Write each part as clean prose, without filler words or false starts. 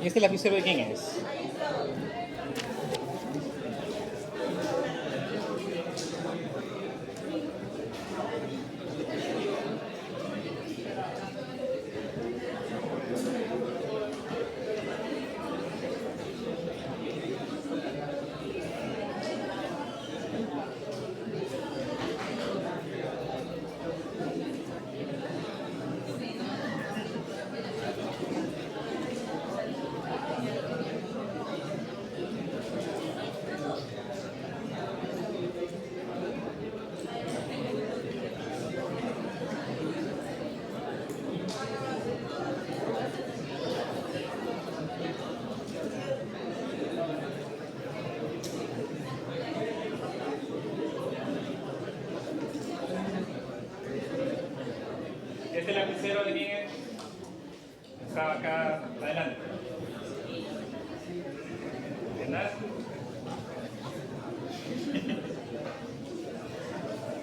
¿Y este lapicero de quién es? ¿Este lapicero de quién es? Estaba acá adelante. ¿Verdad?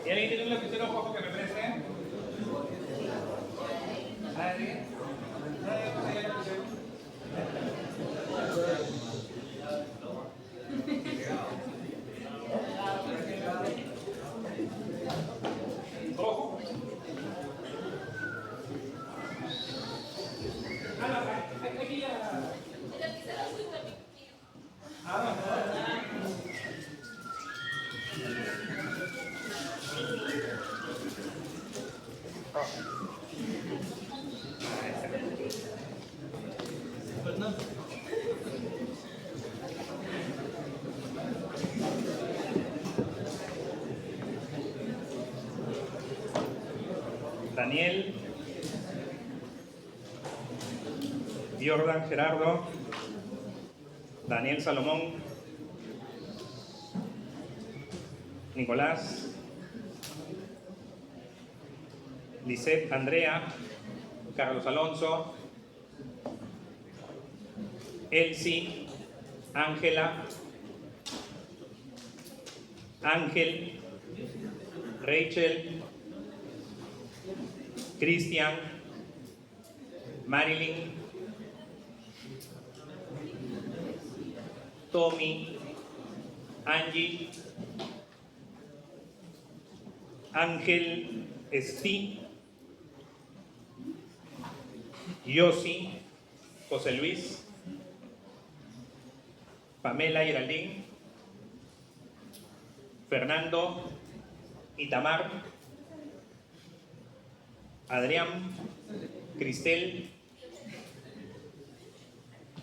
¿Y alguien tiene un lapicero rojo que me preste? ¿Nadie? ¿Rojo? Aquí ya. Daniel, Jordan Gerardo, Daniel Salomón, Nicolás, Lisette Andrea, Carlos Alonso, Elsie, Ángela, Ángel, Rachel, Cristian, Marilyn, Tommy, Angie, Ángel, Steve, Yossi, José Luis, Pamela Geraldine, Fernando, Itamar, Adrián, Cristel,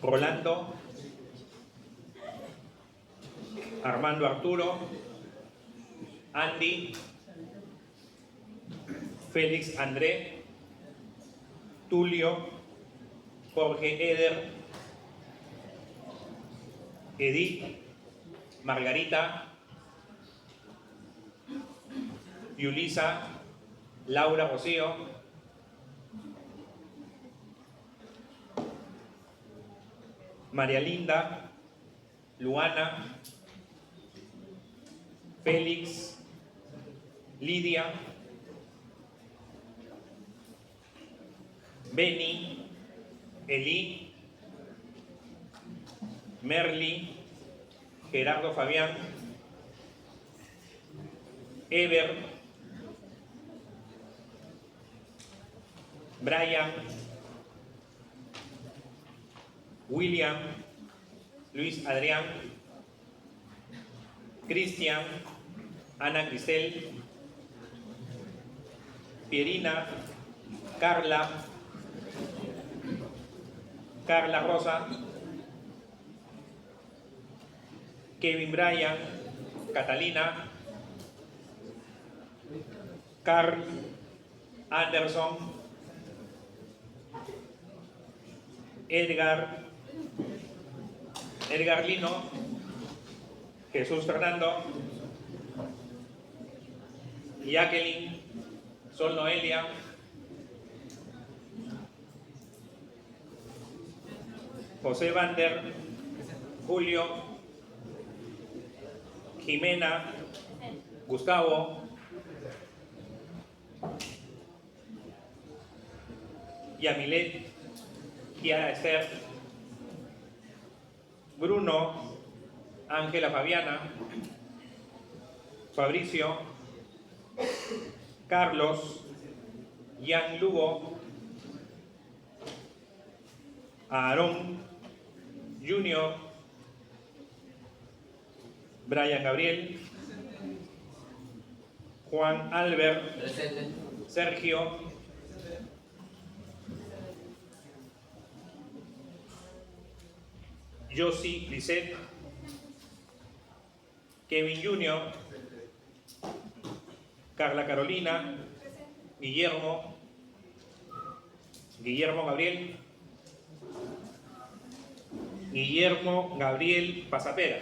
Rolando, Armando Arturo, Andy, Félix André, Tulio, Jorge Eder, Edith, Margarita, Yulisa, Laura Rocío, María Linda, Luana, Félix, Lidia, Beni, Eli, Merly, Gerardo Fabián, Ever, Brian, William, Luis Adrián, Cristian, Ana Cristel, Pierina, Carla, Carla Rosa, Kevin Bryan, Catalina, Carl Anderson, Edgar Lino, Jesús Fernando, Jacqueline, Sol Noelia, José Vander, Julio, Jimena, Gustavo, Yamilet, Kiara Esther, Bruno, Ángela Fabiana, Fabricio, Carlos, Jan Lugo, Aarón, Junior, Brian Gabriel, Juan Albert, Presente. Sergio, Josie Lisette, Kevin Junior, Carla Carolina, Guillermo Gabriel, Guillermo Gabriel Pasapera.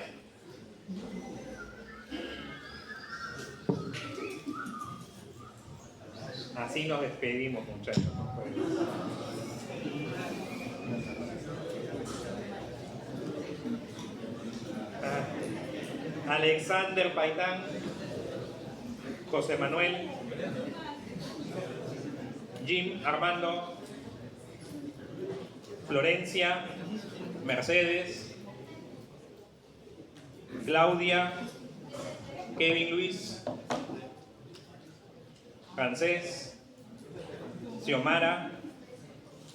Así nos despedimos, muchachos. Alexander Paitán, José Manuel, Jim Armando, Florencia, Mercedes, Claudia, Kevin Luis, Francés, Xiomara,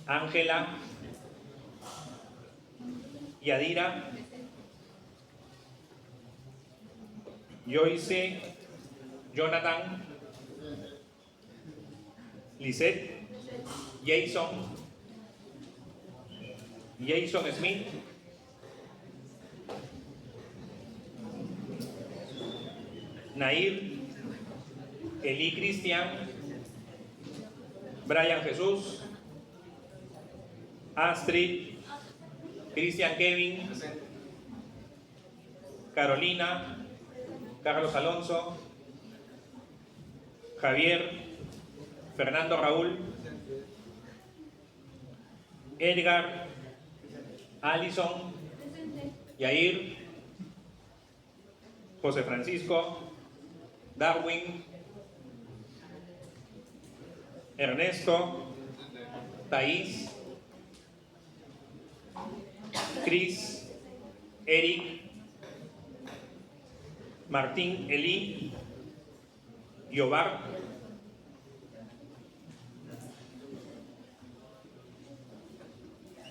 Ángela, Yadira, Joyce, Jonathan, Lisette, Jason Smith, Nair, Eli Cristian, Brian Jesús, Astrid, Cristian Kevin, Carolina, Carlos Alonso, Javier, Fernando Raúl, Edgar, Alison, Yair, José Francisco, Darwin, Ernesto, Thais, Cris, Eric, Martín Eli, Yobar,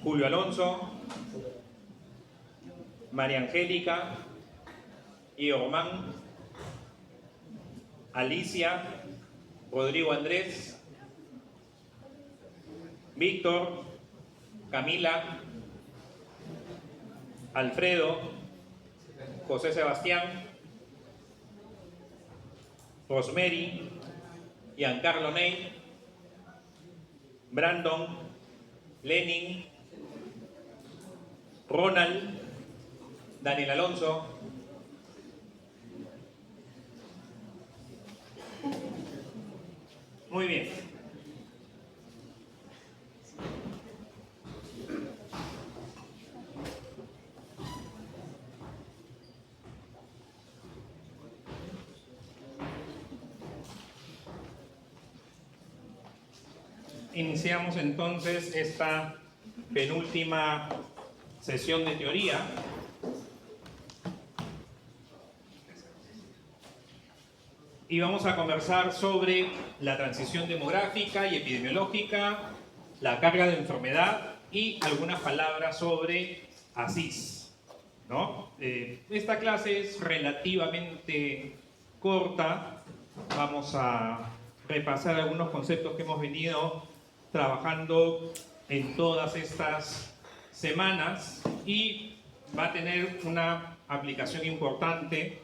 Julio Alonso, María Angélica, Iorman, Alicia, Rodrigo Andrés, Víctor, Camila, Alfredo, José Sebastián, Rosemary, Giancarlo Ney, Brandon, Lenin, Ronald, Daniel Alonso, muy bien. Iniciamos entonces esta penúltima sesión de teoría. Y vamos a conversar sobre la transición demográfica y epidemiológica, la carga de enfermedad y algunas palabras sobre ASIS, ¿no? Esta clase es relativamente corta. Vamos a repasar algunos conceptos que hemos venido trabajando en todas estas semanas y va a tener una aplicación importante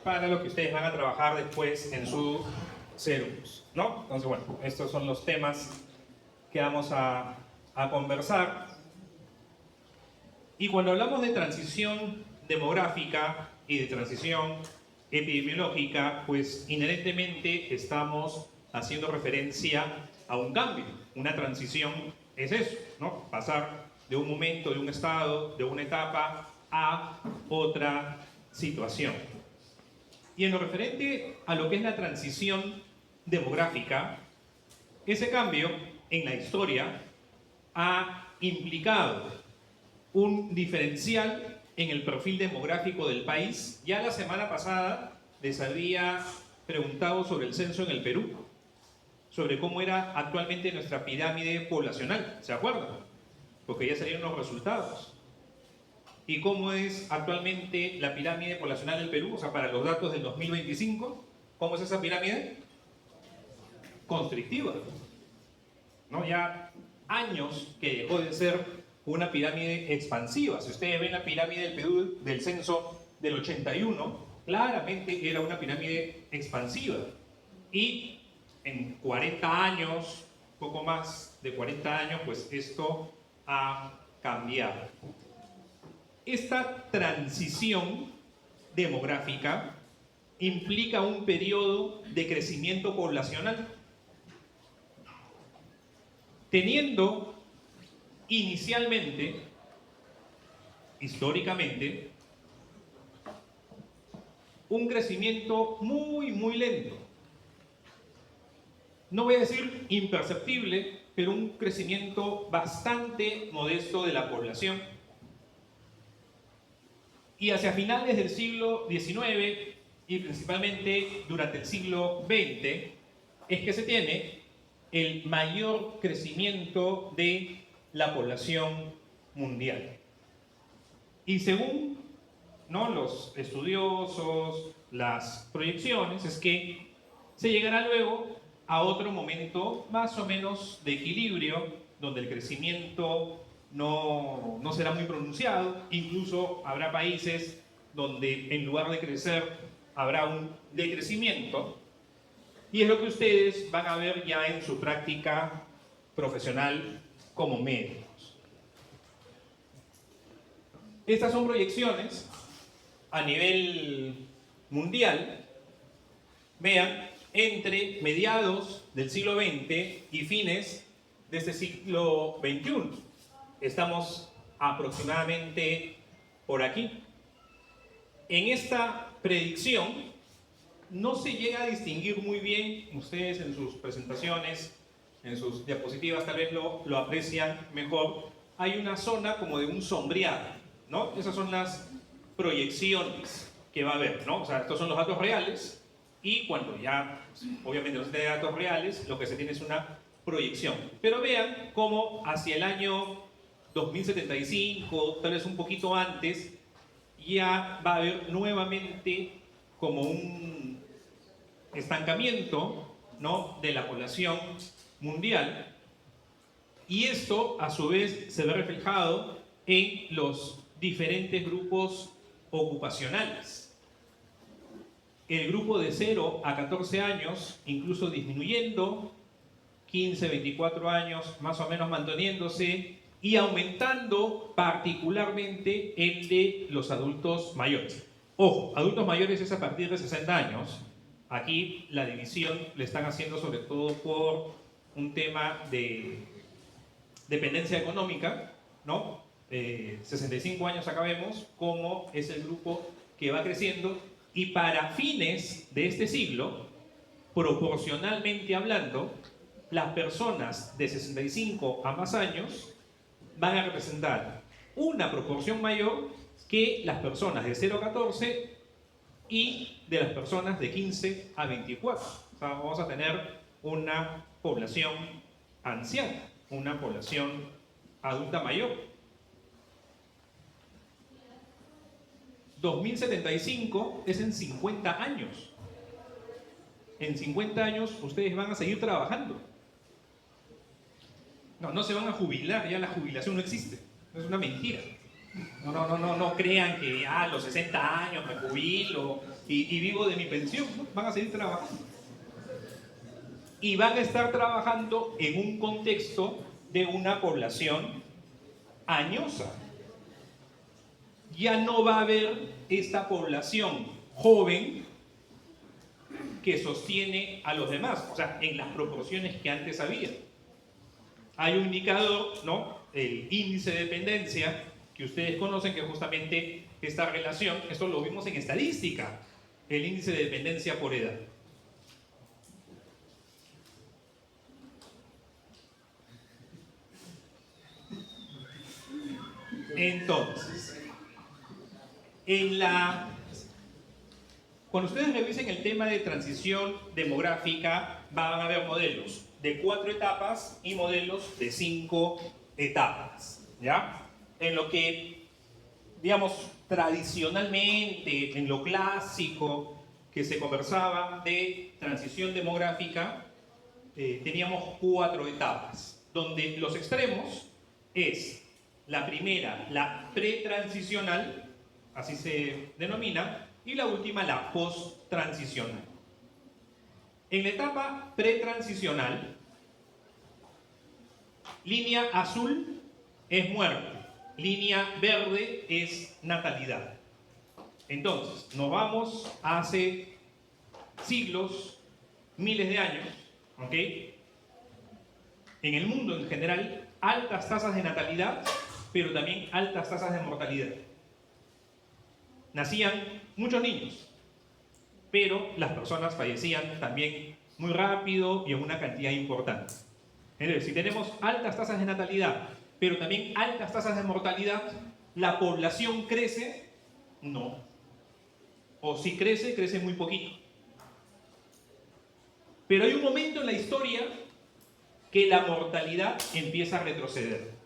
para lo que ustedes van a trabajar después en su CERUS, ¿no? Entonces, bueno, estos son los temas que vamos a conversar. Y cuando hablamos de transición demográfica y de transición epidemiológica, pues inherentemente estamos haciendo referencia a un cambio. Una transición es eso, ¿no? Pasar de un momento, de un estado, de una etapa a otra situación. Y en lo referente a lo que es la transición demográfica, Ese cambio en la historia ha implicado un diferencial en el perfil demográfico del país. Ya la semana pasada les había preguntado sobre el censo en el Perú, sobre cómo era actualmente nuestra pirámide poblacional, ¿se acuerdan? Porque ya salieron los resultados. ¿Y cómo es actualmente la pirámide poblacional del Perú? O sea, para los datos del 2025, ¿cómo es esa pirámide? Constrictiva, ¿no? Ya años que dejó de ser una pirámide expansiva. Si ustedes ven la pirámide del Perú del censo del 81, claramente era una pirámide expansiva. Y en 40 años, poco más de 40 años, pues esto ha cambiado. Esta transición demográfica implica un periodo de crecimiento poblacional, teniendo inicialmente, históricamente, un crecimiento muy lento. No voy a decir imperceptible, pero un crecimiento bastante modesto de la población. Y hacia finales del siglo XIX y principalmente durante el siglo XX es que se tiene el mayor crecimiento de la población mundial. Y según, ¿no?, los estudiosos, las proyecciones, es que se llegará luego a otro momento más o menos de equilibrio, donde el crecimiento no será muy pronunciado. Incluso habrá países donde en lugar de crecer habrá un decrecimiento, y es lo que ustedes van a ver ya en su práctica profesional como médicos. Estas son proyecciones a nivel mundial. Vean, entre mediados del siglo XX y fines de este siglo XXI. Estamos aproximadamente por aquí. En esta predicción no se llega a distinguir muy bien, ustedes en sus presentaciones, en sus diapositivas tal vez lo aprecian mejor. Hay una zona como de un sombreado, ¿no? Esas son las proyecciones que va a haber, ¿no? O sea, estos son los datos reales, y cuando ya, obviamente, no se tiene datos reales, lo que se tiene es una proyección. Pero vean cómo hacia el año 2075, tal vez un poquito antes, ya va a haber nuevamente como un estancamiento, ¿no?, de la población mundial, y esto a su vez se ve reflejado en los diferentes grupos ocupacionales. El grupo de 0 a 14 años incluso disminuyendo, 15, 24 años más o menos manteniéndose, y aumentando particularmente el de los adultos mayores. Ojo, adultos mayores es a partir de 60 años. Aquí la división le están haciendo sobre todo por un tema de dependencia económica, ¿no? 65 años acá vemos cómo es el grupo que va creciendo, y para fines de este siglo, proporcionalmente hablando, las personas de 65 a más años van a representar una proporción mayor que las personas de 0 a 14 y de las personas de 15 a 24. O sea, vamos a tener una población anciana, una población adulta mayor. 2075 es en 50 años. En 50 años ustedes van a seguir trabajando. No se van a jubilar, ya la jubilación no existe. Es una mentira. No crean que a los 60 años me jubilo y vivo de mi pensión. No, van a seguir trabajando. Y van a estar trabajando en un contexto de una población añosa. Ya no va a haber esta población joven que sostiene a los demás, o sea, en las proporciones que antes había. Hay un indicador, ¿no?, el índice de dependencia, que ustedes conocen, que es justamente esta relación. Esto lo vimos en estadística, el índice de dependencia por edad. Entonces, cuando ustedes revisen el tema de transición demográfica, van a ver modelos de 4 etapas y modelos de 5 etapas, ¿ya? En lo que, digamos, tradicionalmente, en lo clásico que se conversaba de transición demográfica, teníamos 4 etapas, donde los extremos es la primera, la pretransicional, así se denomina, y la última, la post-transicional. En la etapa pretransicional, línea azul es muerte, línea verde es natalidad. Entonces, nos vamos hace siglos, miles de años, ¿ok? En el mundo en general, altas tasas de natalidad, pero también altas tasas de mortalidad. Nacían muchos niños, pero las personas fallecían también muy rápido y en una cantidad importante. Entonces, si tenemos altas tasas de natalidad, pero también altas tasas de mortalidad, ¿la población crece? No. O si crece, crece muy poquito. Pero hay un momento en la historia que la mortalidad empieza a retroceder.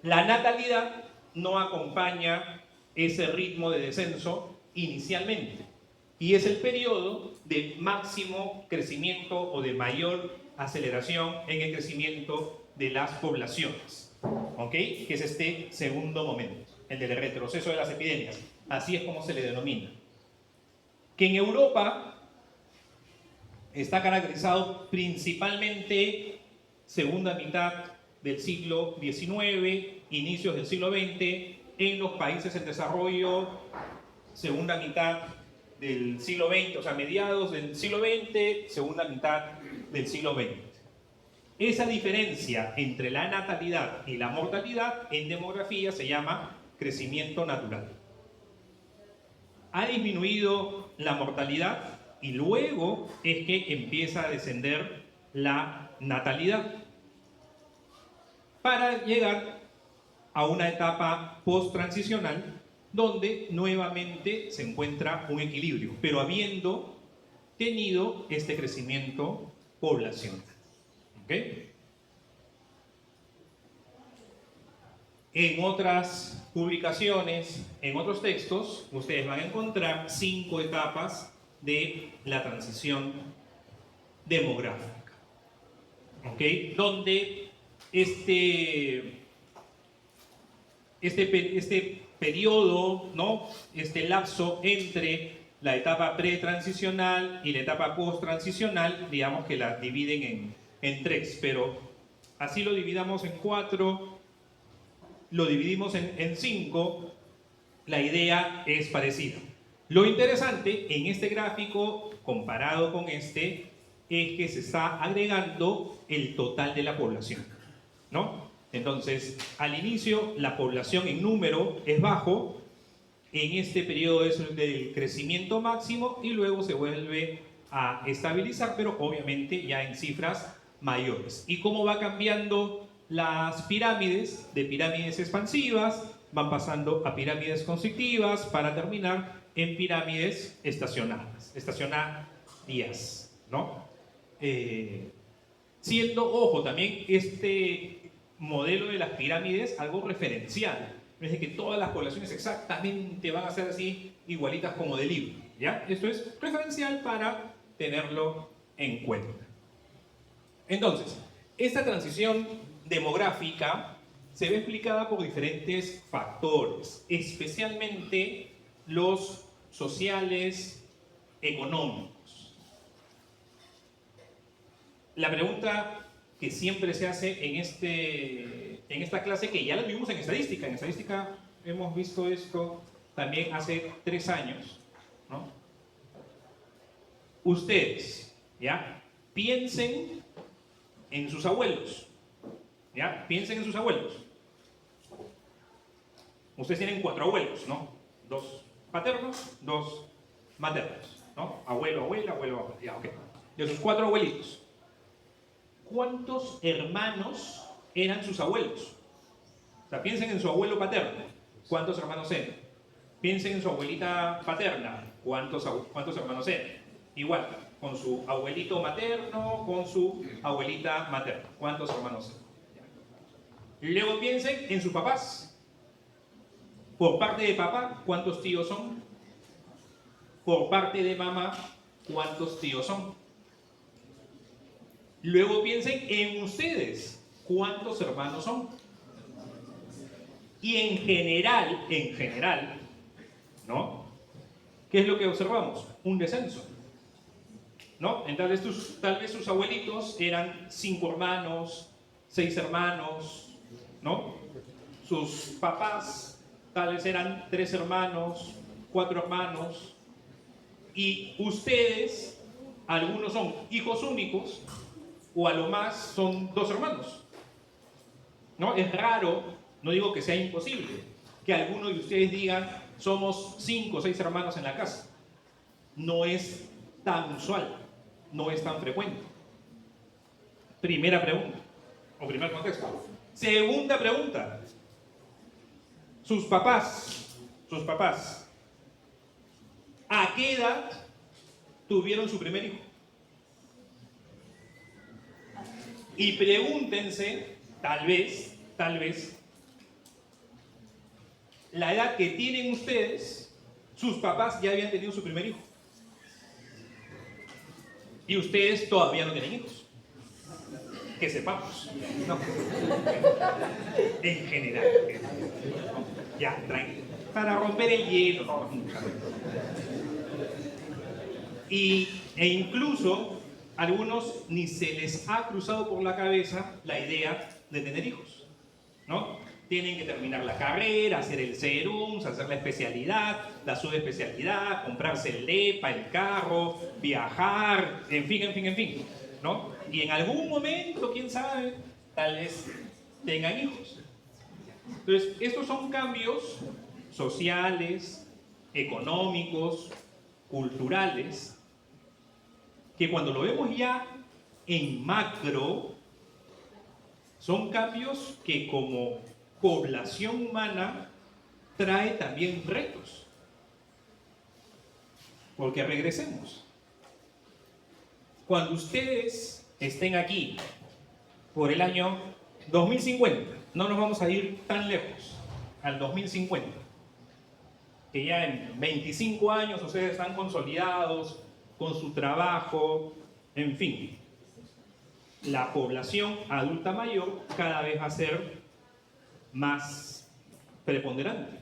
La natalidad no acompaña ese ritmo de descenso inicialmente. Y es el periodo de máximo crecimiento o de mayor aceleración en el crecimiento de las poblaciones. ¿Ok? Que es este segundo momento, el del retroceso de las epidemias. Así es como se le denomina. Que en Europa está caracterizado principalmente segunda mitad del siglo XIX, inicios del siglo XX, en los países en desarrollo, segunda mitad del siglo XX, o sea, mediados del siglo XX, segunda mitad del siglo XX. Esa diferencia entre la natalidad y la mortalidad en demografía se llama crecimiento natural. Ha disminuido la mortalidad y luego es que empieza a descender la natalidad para llegar a una etapa post-transicional donde nuevamente se encuentra un equilibrio, pero habiendo tenido este crecimiento poblacional. ¿Okay? En otras publicaciones, en otros textos, ustedes van a encontrar 5 etapas de la transición demográfica. ¿Okay? Donde este periodo, ¿no? Este lapso entre la etapa pretransicional y la etapa posttransicional, digamos que la dividen en 3, pero así lo dividamos en 4, lo dividimos en 5, la idea es parecida. Lo interesante en este gráfico, comparado con este, es que se está agregando el total de la población, ¿no? Entonces, al inicio, la población en número es bajo, en este periodo es del crecimiento máximo y luego se vuelve a estabilizar, pero obviamente ya en cifras mayores. ¿Y cómo va cambiando las pirámides? De pirámides expansivas, van pasando a pirámides constrictivas para terminar en pirámides estacionarias, ¿no? Siendo, ojo, también este modelo de las pirámides algo referencial. No es de que todas las poblaciones exactamente van a ser así, igualitas como de libro, ¿ya? Esto es referencial para tenerlo en cuenta. Entonces, esta transición demográfica se ve explicada por diferentes factores, especialmente los sociales, económicos. La pregunta que siempre se hace en esta clase, que ya la vimos en estadística. En estadística hemos visto esto también hace 3 años, ¿no? Ustedes, ¿ya? Piensen en sus abuelos, ¿ya? Piensen en sus abuelos. Ustedes tienen 4 abuelos, ¿no? 2 paternos, 2 maternos, ¿no? Abuelo, abuela, abuelo, abuela, ya, ok. De sus 4 abuelitos, ¿cuántos hermanos eran sus abuelos? sea, piensen en su abuelo paterno, ¿cuántos hermanos eran? Piensen en su abuelita paterna, ¿cuántos hermanos eran? Igual, con su abuelito materno, con su abuelita materna, ¿cuántos hermanos eran? Y luego piensen en sus papás. Por parte de papá, ¿cuántos tíos son? Por parte de mamá, ¿cuántos tíos son? Luego piensen en ustedes, ¿cuántos hermanos son? Y en general, ¿no? ¿Qué es lo que observamos? Un descenso, ¿no? Entonces, tal vez sus abuelitos eran 5 hermanos, 6 hermanos, ¿no? Sus papás tal vez eran 3 hermanos, 4 hermanos, y ustedes, algunos son hijos únicos, o a lo más son 2 hermanos, ¿no? Es raro, no digo que sea imposible, que alguno de ustedes digan, somos 5 o 6 hermanos en la casa. No es tan usual, no es tan frecuente. Primera pregunta, o primer contexto. Segunda pregunta. Sus papás, ¿a qué edad tuvieron su primer hijo? Y pregúntense, tal vez, la edad que tienen ustedes, sus papás ya habían tenido su primer hijo. Y ustedes todavía no tienen hijos. Que sepamos. No. En general. Ya, tranquilo. Para romper el hielo. No. E incluso algunos ni se les ha cruzado por la cabeza la idea de tener hijos, ¿no? Tienen que terminar la carrera, hacer el CERUMS, hacer la especialidad, la subespecialidad, comprarse el DEPA, el carro, viajar, en fin, ¿no? Y en algún momento, quién sabe, tal vez tengan hijos. Entonces, estos son cambios sociales, económicos, culturales, que cuando lo vemos ya en macro, son cambios que como población humana trae también retos. Porque regresemos. Cuando ustedes estén aquí por el año 2050, no nos vamos a ir tan lejos, al 2050, que ya en 25 años ustedes están consolidados con su trabajo, en fin, la población adulta mayor cada vez va a ser más preponderante.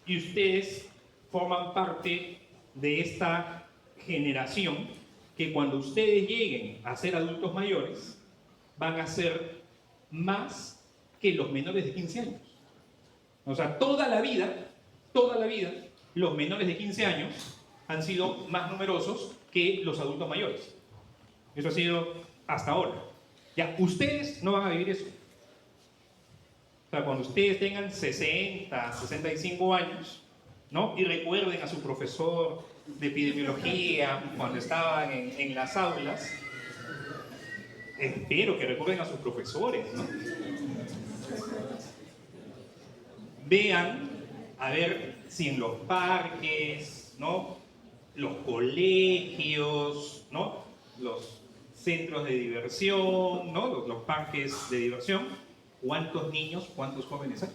Y ustedes forman parte de esta generación que cuando ustedes lleguen a ser adultos mayores van a ser más que los menores de 15 años. O sea, toda la vida, los menores de 15 años han sido más numerosos que los adultos mayores. Eso ha sido hasta ahora. Ya, ustedes no van a vivir eso. O sea, cuando ustedes tengan 60, 65 años, ¿no? Y recuerden a su profesor de epidemiología cuando estaban en las aulas, espero que recuerden a sus profesores, ¿no? Vean, a ver si en los parques, ¿no? Los colegios, ¿no? Los centros de diversión, ¿no? Los parques de diversión, ¿cuántos niños, cuántos jóvenes hay?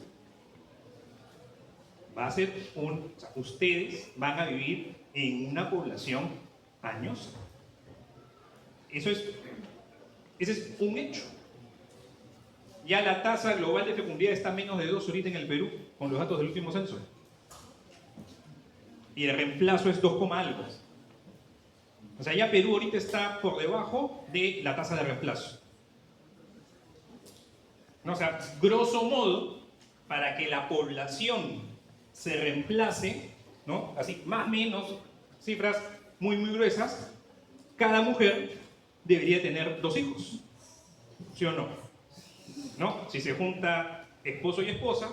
Va a ser o sea, ustedes van a vivir en una población añosa. Ese es un hecho. Ya la tasa global de fecundidad está menos de 2 ahorita en el Perú, con los datos del último censo. Y el reemplazo es 2, algo. O sea, ya Perú ahorita está por debajo de la tasa de reemplazo. ¿No? O sea, grosso modo, para que la población se reemplace, ¿no? Así, más o menos, cifras muy gruesas, cada mujer debería tener 2 hijos. ¿Sí o no? ¿No? Si se junta esposo y esposa,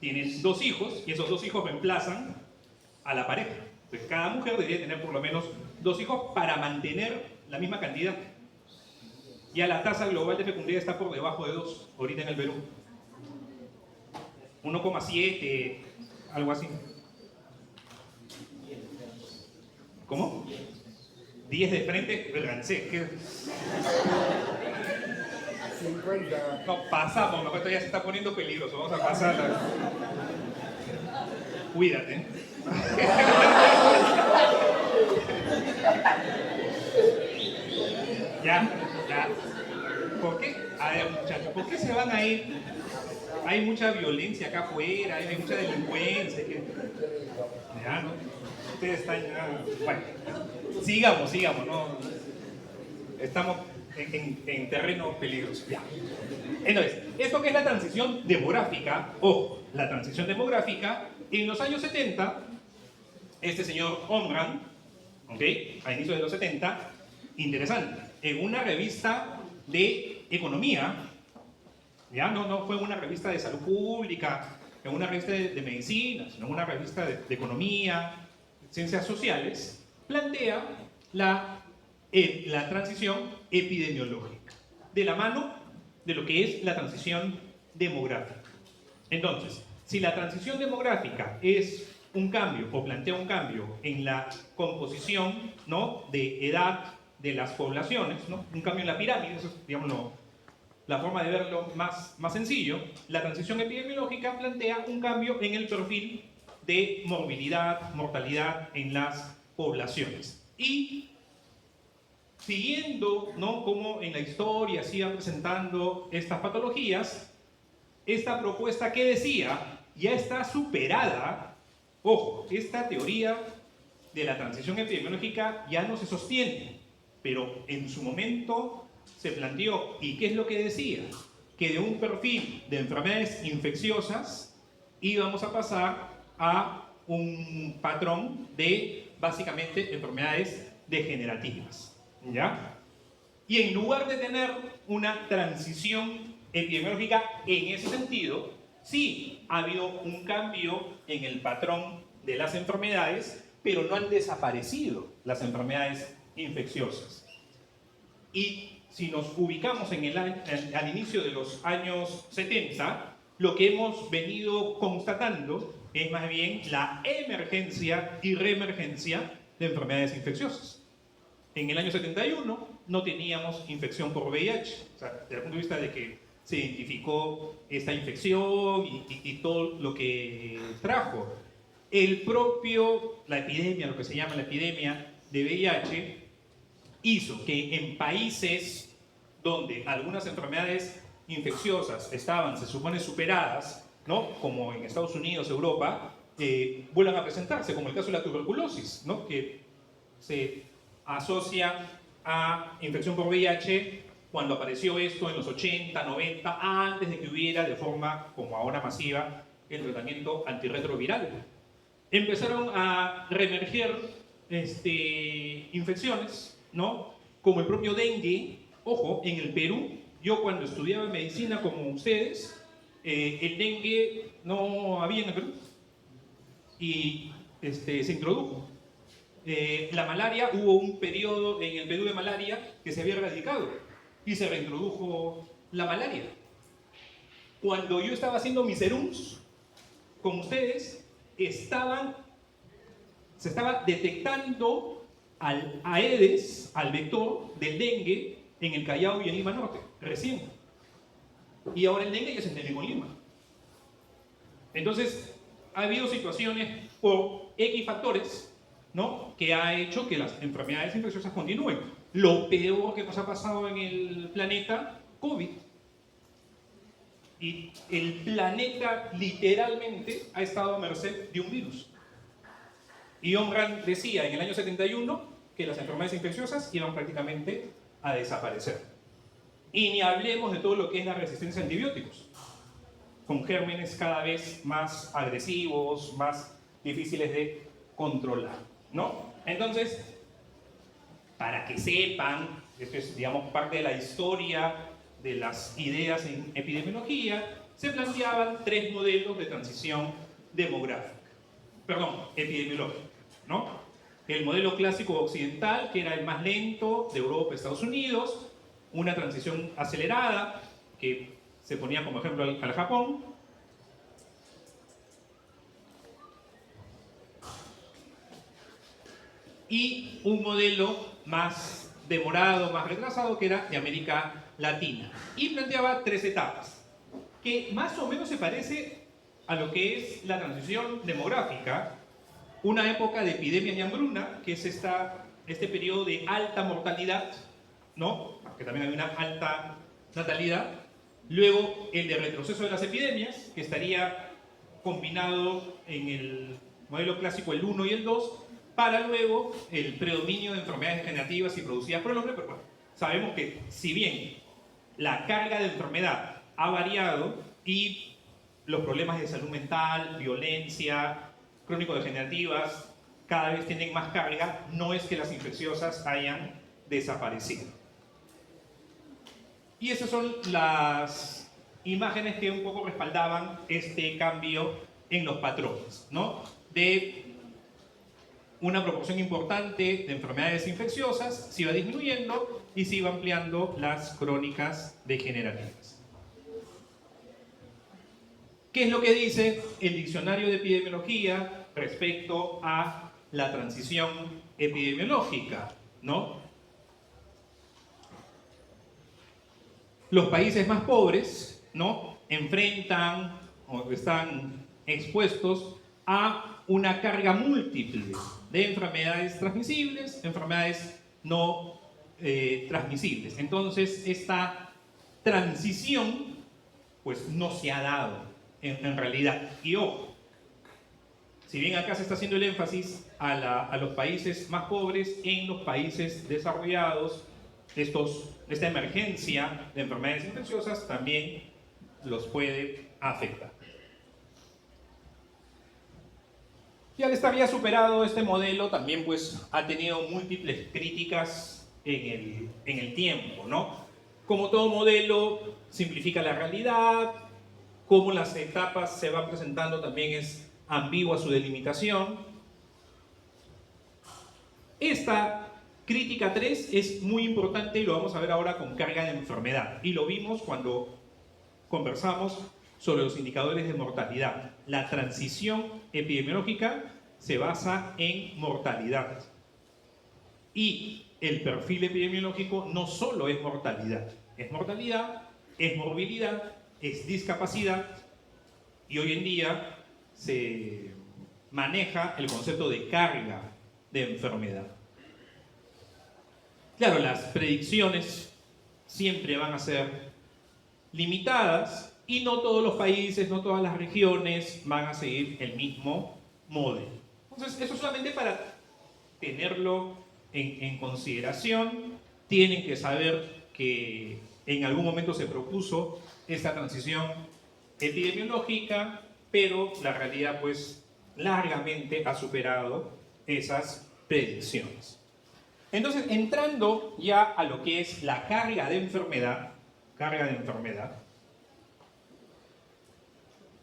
tienes 2 hijos y esos 2 hijos reemplazan a la pareja. Entonces, cada mujer debería tener por lo menos 2 hijos para mantener la misma cantidad. Ya la tasa global de fecundidad está por debajo de 2, ahorita en el Perú. 1,7, algo así. ¿Cómo? 10 de frente, francés. 50. No, pasamos, mejor esto ya se está poniendo peligroso. Vamos a pasar. Cuídate. Ya. ¿Por qué? A ver, muchachos, ¿por qué se van a ir? Hay mucha violencia acá afuera, hay mucha delincuencia. Ya, ¿no? Ustedes están ya. Bueno, sigamos, ¿no? Estamos en terreno peligroso. Ya. Entonces, esto que es la transición demográfica, ojo, la transición demográfica, en los años 70, este señor Omran, ¿ok? A inicios de los 70, interesante, en una revista de economía, ya no fue una revista de salud pública, en una revista de medicina, sino una revista de economía, ciencias sociales, plantea la transición epidemiológica, de la mano de lo que es la transición demográfica. Entonces, si la transición demográfica es un cambio o plantea un cambio en la composición, ¿no?, de edad de las poblaciones, ¿no?, un cambio en la pirámide, eso es, digamos, la forma de verlo más sencillo, la transición epidemiológica plantea un cambio en el perfil de morbilidad, mortalidad en las poblaciones. Y siguiendo, ¿no?, como en la historia se iban presentando estas patologías, esta propuesta que decía ya está superada. Ojo, esta teoría de la transición epidemiológica ya no se sostiene, pero en su momento se planteó. ¿Y qué es lo que decía? Que de un perfil de enfermedades infecciosas íbamos a pasar a un patrón de, básicamente, enfermedades degenerativas, ¿ya? Y en lugar de tener una transición epidemiológica en ese sentido, sí ha habido un cambio en el patrón de las enfermedades, pero no han desaparecido las enfermedades infecciosas. Y si nos ubicamos al inicio de los años 70, lo que hemos venido constatando es más bien la emergencia y reemergencia de enfermedades infecciosas. En el año 71 no teníamos infección por VIH, o sea, desde el punto de vista de que se identificó esta infección y todo lo que trajo. La epidemia, lo que se llama la epidemia de VIH, hizo que en países donde algunas enfermedades infecciosas estaban, se supone, superadas, ¿no?, como en Estados Unidos, Europa, vuelvan a presentarse, como el caso de la tuberculosis, ¿no?, que se asocia a infección por VIH cuando apareció esto en los 80, 90, antes de que hubiera de forma como ahora masiva el tratamiento antirretroviral. Empezaron a reemerger infecciones, ¿no?, como el propio dengue. Ojo, en el Perú, yo cuando estudiaba medicina como ustedes, el dengue no había en el Perú y se introdujo. La malaria, hubo un periodo en el Perú de malaria que se había erradicado y se reintrodujo la malaria. Cuando yo estaba haciendo mis serums con ustedes, se estaba detectando al Aedes, al vector del dengue, en el Callao y en Lima Norte, recién. Y ahora el dengue ya se endémico en Lima. Entonces, ha habido situaciones por X factores, ¿no?, que ha hecho que las enfermedades infecciosas continúen. Lo peor que nos ha pasado en el planeta, COVID. Y el planeta literalmente ha estado a merced de un virus. Y Omran decía en el año 71 que las enfermedades infecciosas iban prácticamente a desaparecer. Y ni hablemos de todo lo que es la resistencia a antibióticos, con gérmenes cada vez más agresivos, más difíciles de controlar, ¿no? Entonces, para que sepan, esto es, digamos, parte de la historia de las ideas en epidemiología, se planteaban 3 modelos de transición epidemiológica, ¿no? El modelo clásico occidental, que era el más lento, de Europa y Estados Unidos, una transición acelerada, que se ponía como ejemplo al Japón, y un modelo más demorado, más retrasado, que era de América Latina. Y planteaba 3 etapas, que más o menos se parece a lo que es la transición demográfica, una época de epidemia y hambruna, que es este periodo de alta mortalidad, ¿no? Que también hay una alta natalidad. Luego el de retroceso de las epidemias, que estaría combinado en el modelo clásico el 1 y el 2, para luego el predominio de enfermedades degenerativas y producidas por el hombre. Pero bueno, sabemos que si bien la carga de enfermedad ha variado y los problemas de salud mental, violencia, crónico-degenerativas, cada vez tienen más carga, no es que las infecciosas hayan desaparecido. Y esas son las imágenes que un poco respaldaban este cambio en los patrones, ¿no? De una proporción importante de enfermedades infecciosas se iba disminuyendo y se iba ampliando las crónicas degenerativas. ¿Qué es lo que dice el diccionario de epidemiología respecto a la transición epidemiológica, ¿no? Los países más pobres, ¿no?, enfrentan o están expuestos a una carga múltiple de enfermedades transmisibles, enfermedades no transmisibles. Entonces, esta transición pues no se ha dado en realidad. Y ojo, si bien acá se está haciendo el énfasis a los países más pobres, en los países desarrollados, esta emergencia de enfermedades infecciosas también los puede afectar. Y al estar ya superado este modelo, también pues ha tenido múltiples críticas en el tiempo, ¿no? Como todo modelo, simplifica la realidad, como las etapas se van presentando también es ambigua su delimitación. Esta crítica 3 es muy importante y lo vamos a ver ahora con carga de enfermedad. Y lo vimos cuando conversamos sobre los indicadores de mortalidad. La transición epidemiológica se basa en mortalidad. Y el perfil epidemiológico no solo es mortalidad, es morbilidad, es discapacidad, y hoy en día se maneja el concepto de carga de enfermedad. Claro, las predicciones siempre van a ser limitadas y no todos los países, no todas las regiones van a seguir el mismo modelo. Entonces, eso solamente para tenerlo en consideración. Tienen que saber que en algún momento se propuso esta transición epidemiológica, pero la realidad pues largamente ha superado esas predicciones. Entonces, entrando ya a lo que es la carga de enfermedad,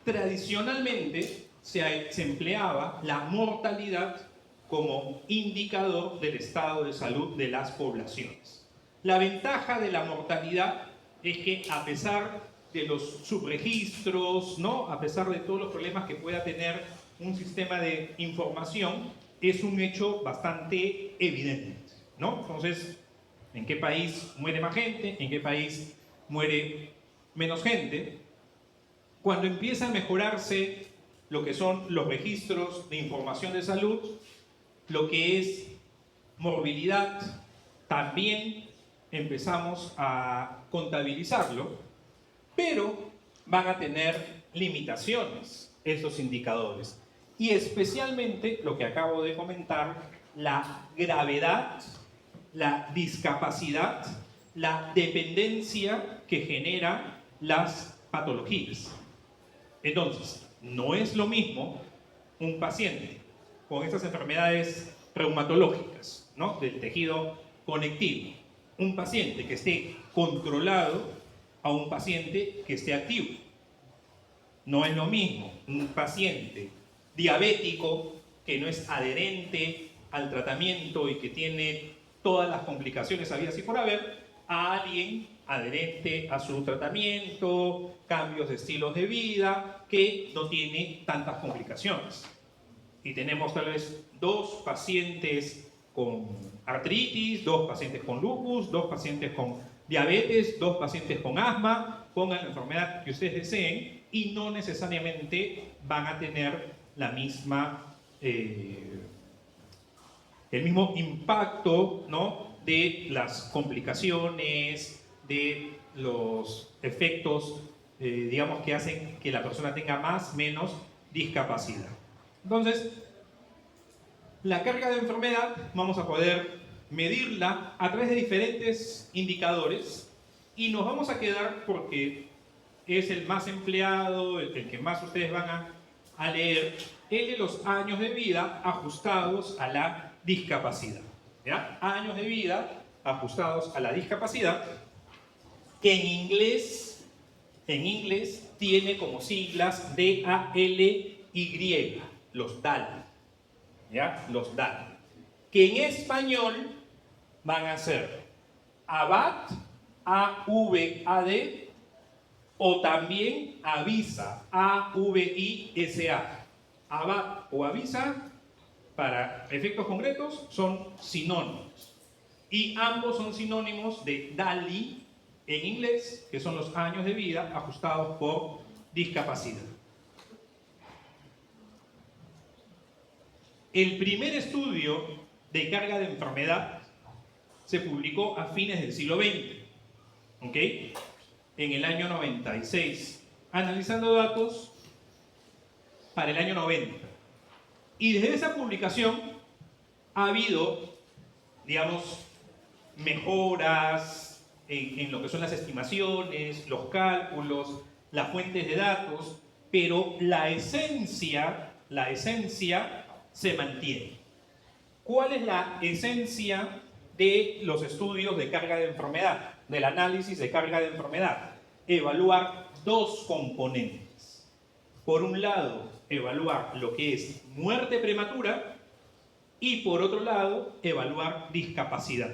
tradicionalmente se empleaba la mortalidad como indicador del estado de salud de las poblaciones. La ventaja de la mortalidad es que a pesar de los subregistros, ¿no?, a pesar de todos los problemas que pueda tener un sistema de información, es un hecho bastante evidente, ¿no? Entonces, ¿en qué país muere más gente? ¿En qué país muere menos gente? Cuando empieza a mejorarse lo que son los registros de información de salud, lo que es morbilidad, también empezamos a contabilizarlo, pero van a tener limitaciones esos indicadores. Y especialmente lo que acabo de comentar, la gravedad, la discapacidad, la dependencia que generan las patologías. Entonces, no es lo mismo un paciente con estas enfermedades reumatológicas, ¿no?, del tejido conectivo, un paciente que esté controlado a un paciente que esté activo. No es lo mismo un paciente diabético que no es adherente al tratamiento y que tiene todas las complicaciones habidas y por haber, a alguien adherente a su tratamiento, cambios de estilos de vida, que no tiene tantas complicaciones. Y tenemos tal vez 2 pacientes con artritis, 2 pacientes con lupus, 2 pacientes con diabetes, 2 pacientes con asma, pongan la enfermedad que ustedes deseen y no necesariamente van a tener la misma, el mismo impacto, ¿no?, de las complicaciones, de los efectos, digamos, que hacen que la persona tenga más o menos discapacidad. Entonces, la carga de enfermedad vamos a poder medirla a través de diferentes indicadores y nos vamos a quedar porque es el más empleado, el que más ustedes van a leer, el de los años de vida ajustados a la discapacidad. ¿Ya? Años de vida ajustados a la discapacidad, que en inglés tiene como siglas DALY, los DAL. ¿Ya? Los DAL. Que en español van a ser AVAD, AVAD, o también AVISA, AVISA. AVAD o AVISA, para efectos concretos, son sinónimos. Y ambos son sinónimos de DALY en inglés, que son los años de vida ajustados por discapacidad. El primer estudio de carga de enfermedad se publicó a fines del siglo XX, ¿ok?, en el año 96, analizando datos para el año 90. Y desde esa publicación ha habido, digamos, mejoras en lo que son las estimaciones, los cálculos, las fuentes de datos, pero la esencia se mantiene. ¿Cuál es la esencia de los estudios de carga de enfermedad, del análisis de carga de enfermedad? Evaluar dos componentes. Por un lado, evaluar lo que es muerte prematura y por otro lado, evaluar discapacidad.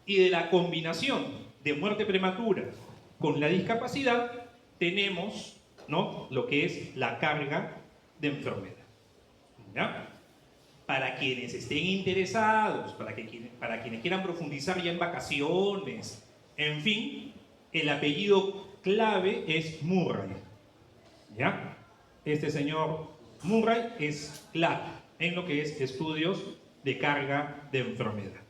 Y de la combinación de muerte prematura con la discapacidad tenemos, ¿no?, lo que es la carga de enfermedad. ¿Ya? Para quienes estén interesados, para quienes quieran profundizar ya en vacaciones, en fin, el apellido clave es Murray. ¿Ya? Este señor Murray es clave en lo que es estudios de carga de enfermedad.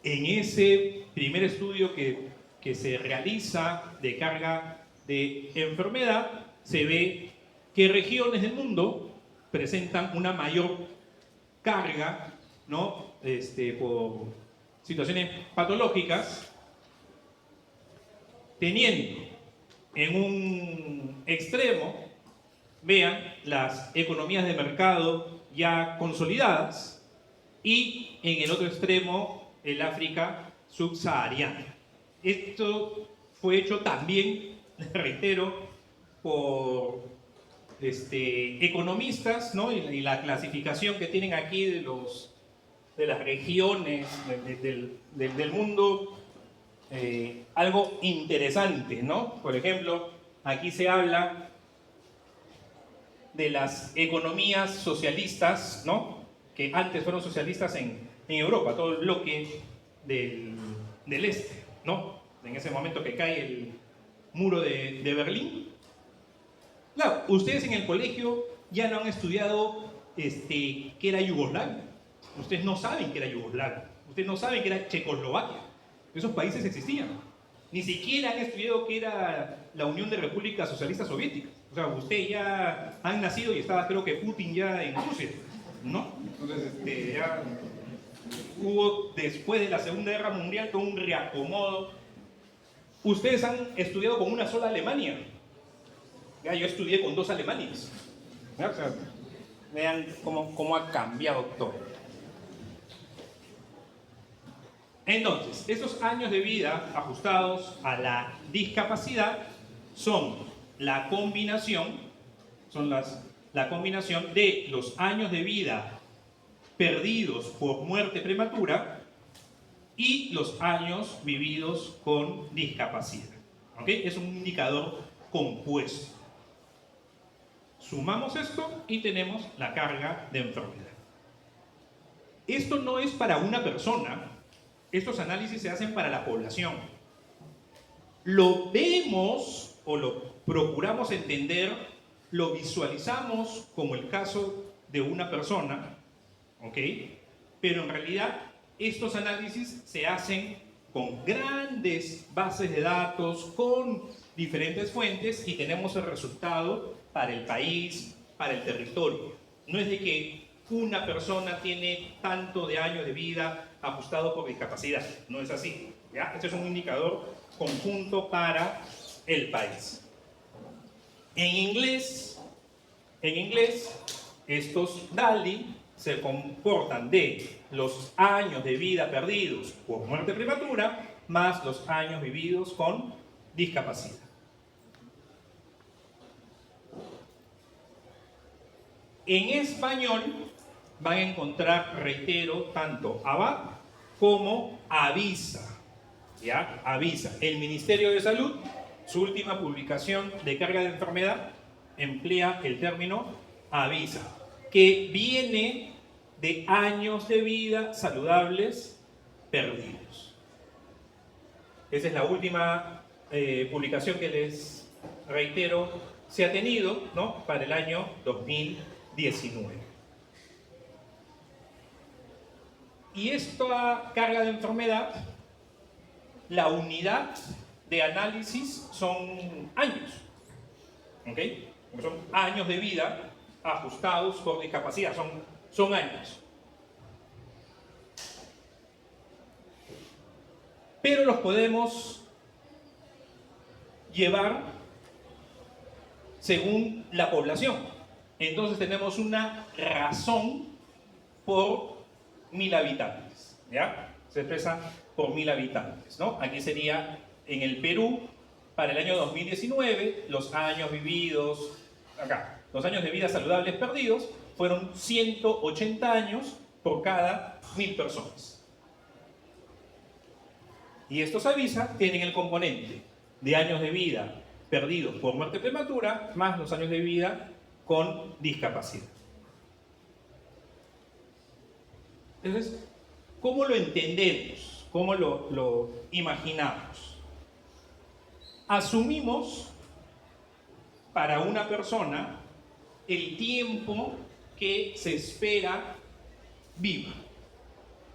En ese primer estudio que se realiza de carga de enfermedad, se ve que regiones del mundo presentan una mayor carga, ¿no?, por situaciones patológicas, teniendo en un extremo, vean, las economías de mercado ya consolidadas y en el otro extremo, el África subsahariana. Esto fue hecho también, reitero, por economistas, ¿no?, y la clasificación que tienen aquí de las regiones del mundo, algo interesante, ¿no? Por ejemplo, aquí se habla de las economías socialistas, ¿no?, que antes fueron socialistas en Europa, todo el bloque del este, ¿no?, en ese momento que cae el muro de Berlín. Claro, ustedes en el colegio ya no han estudiado qué era Yugoslavia. Ustedes no saben qué era Yugoslavia. Ustedes no saben qué era Checoslovaquia. Esos países existían. Ni siquiera han estudiado qué era la Unión de Repúblicas Socialistas Soviéticas. O sea, ustedes ya han nacido y estaba, creo que Putin ya en Rusia, ¿no? Entonces, ya hubo, después de la Segunda Guerra Mundial, todo un reacomodo. Ustedes han estudiado con una sola Alemania. Ya, yo estudié con 2 Alemanias. ¿Ya? O sea, vean cómo ha cambiado todo. Entonces, esos años de vida ajustados a la discapacidad son la combinación, la combinación de los años de vida perdidos por muerte prematura y los años vividos con discapacidad. ¿Ok? Es un indicador compuesto. Sumamos esto y tenemos la carga de enfermedad. esto no es para una persona, estos análisis se hacen para la población. Lo vemos o lo procuramos entender, lo visualizamos como el caso de una persona, ¿ok? Pero en realidad estos análisis se hacen con grandes bases de datos, con diferentes fuentes y tenemos el resultado para el país, para el territorio. No es de que una persona tiene tanto de años de vida ajustado por discapacidad, no es así, ¿ya? Este es un indicador conjunto para el país. En inglés, estos DALY se comportan de los años de vida perdidos por muerte prematura más los años vividos con discapacidad. En español van a encontrar, reitero, tanto ABAP como AVISA. ¿Ya? AVISA. El Ministerio de Salud, su última publicación de carga de enfermedad, emplea el término AVISA, que viene de años de vida saludables perdidos. Esa es la última publicación que les reitero se ha tenido, ¿no?, para el año 2019. Y esta carga de enfermedad, la unidad de análisis son años, ¿ok? Porque son años de vida ajustados por discapacidad, son años. Pero los podemos llevar según la población. Entonces tenemos una razón por 1000 habitantes, ¿ya? Se expresa por 1000 habitantes, ¿no? Aquí sería en el Perú, para el año 2019, los años vividos, acá, los años de vida saludables perdidos fueron 180 años por cada 1000 personas. Y estos AVISA tienen el componente de años de vida perdidos por muerte prematura más los años de vida con discapacidad. Entonces, ¿cómo lo entendemos? ¿Cómo lo imaginamos? Asumimos para una persona el tiempo que se espera viva.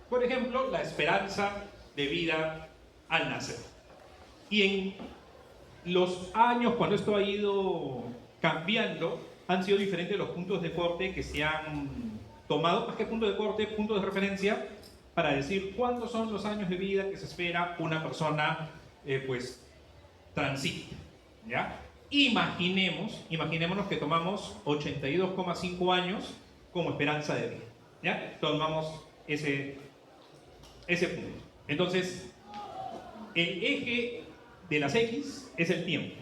Por ejemplo, la esperanza de vida al nacer. Y en los años, cuando esto ha ido cambiando, han sido diferentes los puntos de corte que se han tomado, más que puntos de corte, puntos de referencia, para decir cuántos son los años de vida que se espera una persona, pues, transita, ¿ya? Imaginémonos que tomamos 82,5 años como esperanza de vida, ¿ya? Tomamos ese punto. Entonces, el eje de las X es el tiempo.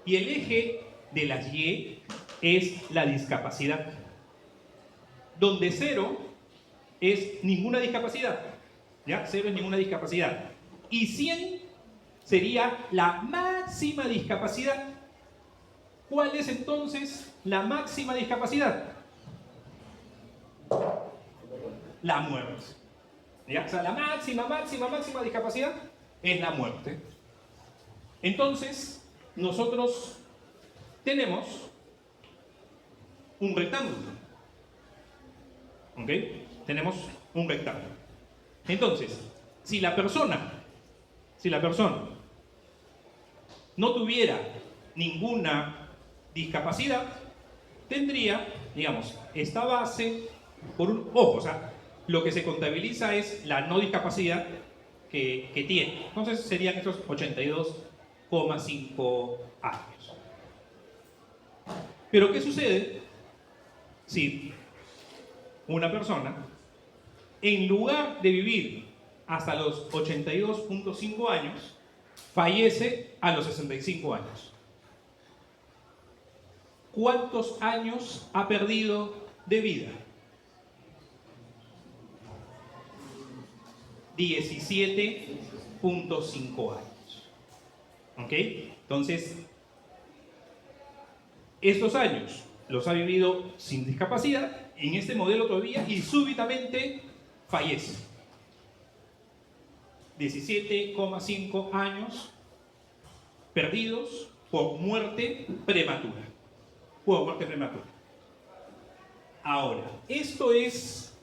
Y el eje de las Y es la discapacidad. Donde 0 es ninguna discapacidad, ¿ya? 0 es ninguna discapacidad. Y 100 sería la máxima discapacidad. ¿Cuál es entonces la máxima discapacidad? La muerte. ¿Ya? O sea, la máxima discapacidad es la muerte. Entonces, nosotros tenemos un rectángulo. ¿Ok? Tenemos un rectángulo. Entonces, si la persona no tuviera ninguna discapacidad, tendría, digamos, esta base por un ojo, o sea, lo que se contabiliza es la no discapacidad que tiene. Entonces serían esos 82,5 años. Pero ¿qué sucede si una persona, en lugar de vivir hasta los 82,5 años, fallece a los 65 años? ¿Cuántos años ha perdido de vida? 17,5 años. ¿Ok? Entonces, estos años los ha vivido sin discapacidad en este modelo todavía y súbitamente fallece. 17,5 años perdidos por muerte prematura. Por muerte prematura. Ahora, esto es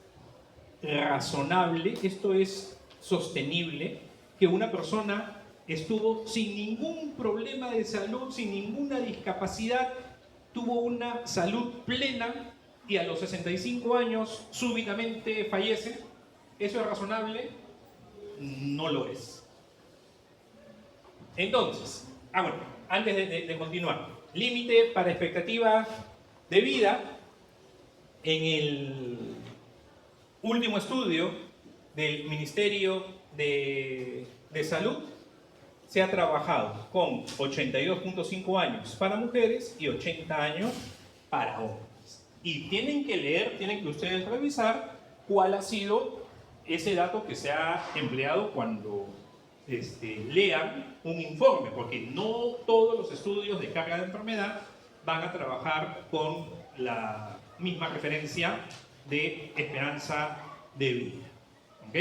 razonable, esto es sostenible, que una persona estuvo sin ningún problema de salud, sin ninguna discapacidad, tuvo una salud plena y a los 65 años súbitamente fallece. ¿Eso es razonable? No lo es. Entonces, bueno, antes de continuar, límite para expectativa de vida. En el último estudio del Ministerio de Salud se ha trabajado con 82,5 años para mujeres y 80 años para hombres. Y tienen que leer, tienen que ustedes revisar cuál ha sido ese dato que se ha empleado cuando lean un informe, porque no todos los estudios de carga de enfermedad van a trabajar con la misma referencia de esperanza de vida. ¿Ok?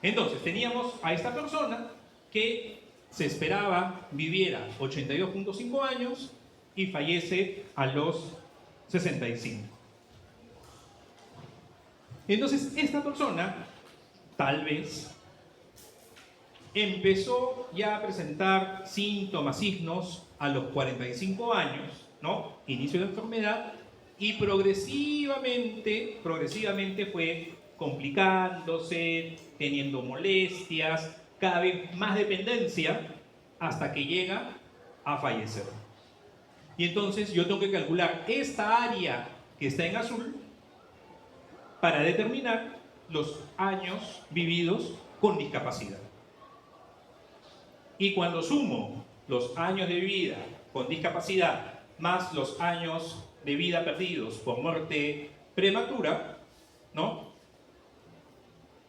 Entonces, teníamos a esta persona que se esperaba viviera 82,5 años y fallece a los 65. Entonces, esta persona tal vez empezó ya a presentar síntomas, signos a los 45 años, ¿no? Inicio de enfermedad, y progresivamente fue complicándose, teniendo molestias, cada vez más dependencia, hasta que llega a fallecer. Y entonces yo tengo que calcular esta área que está en azul para determinar los años vividos con discapacidad. Y cuando sumo los años de vida con discapacidad más los años de vida perdidos por muerte prematura, ¿no?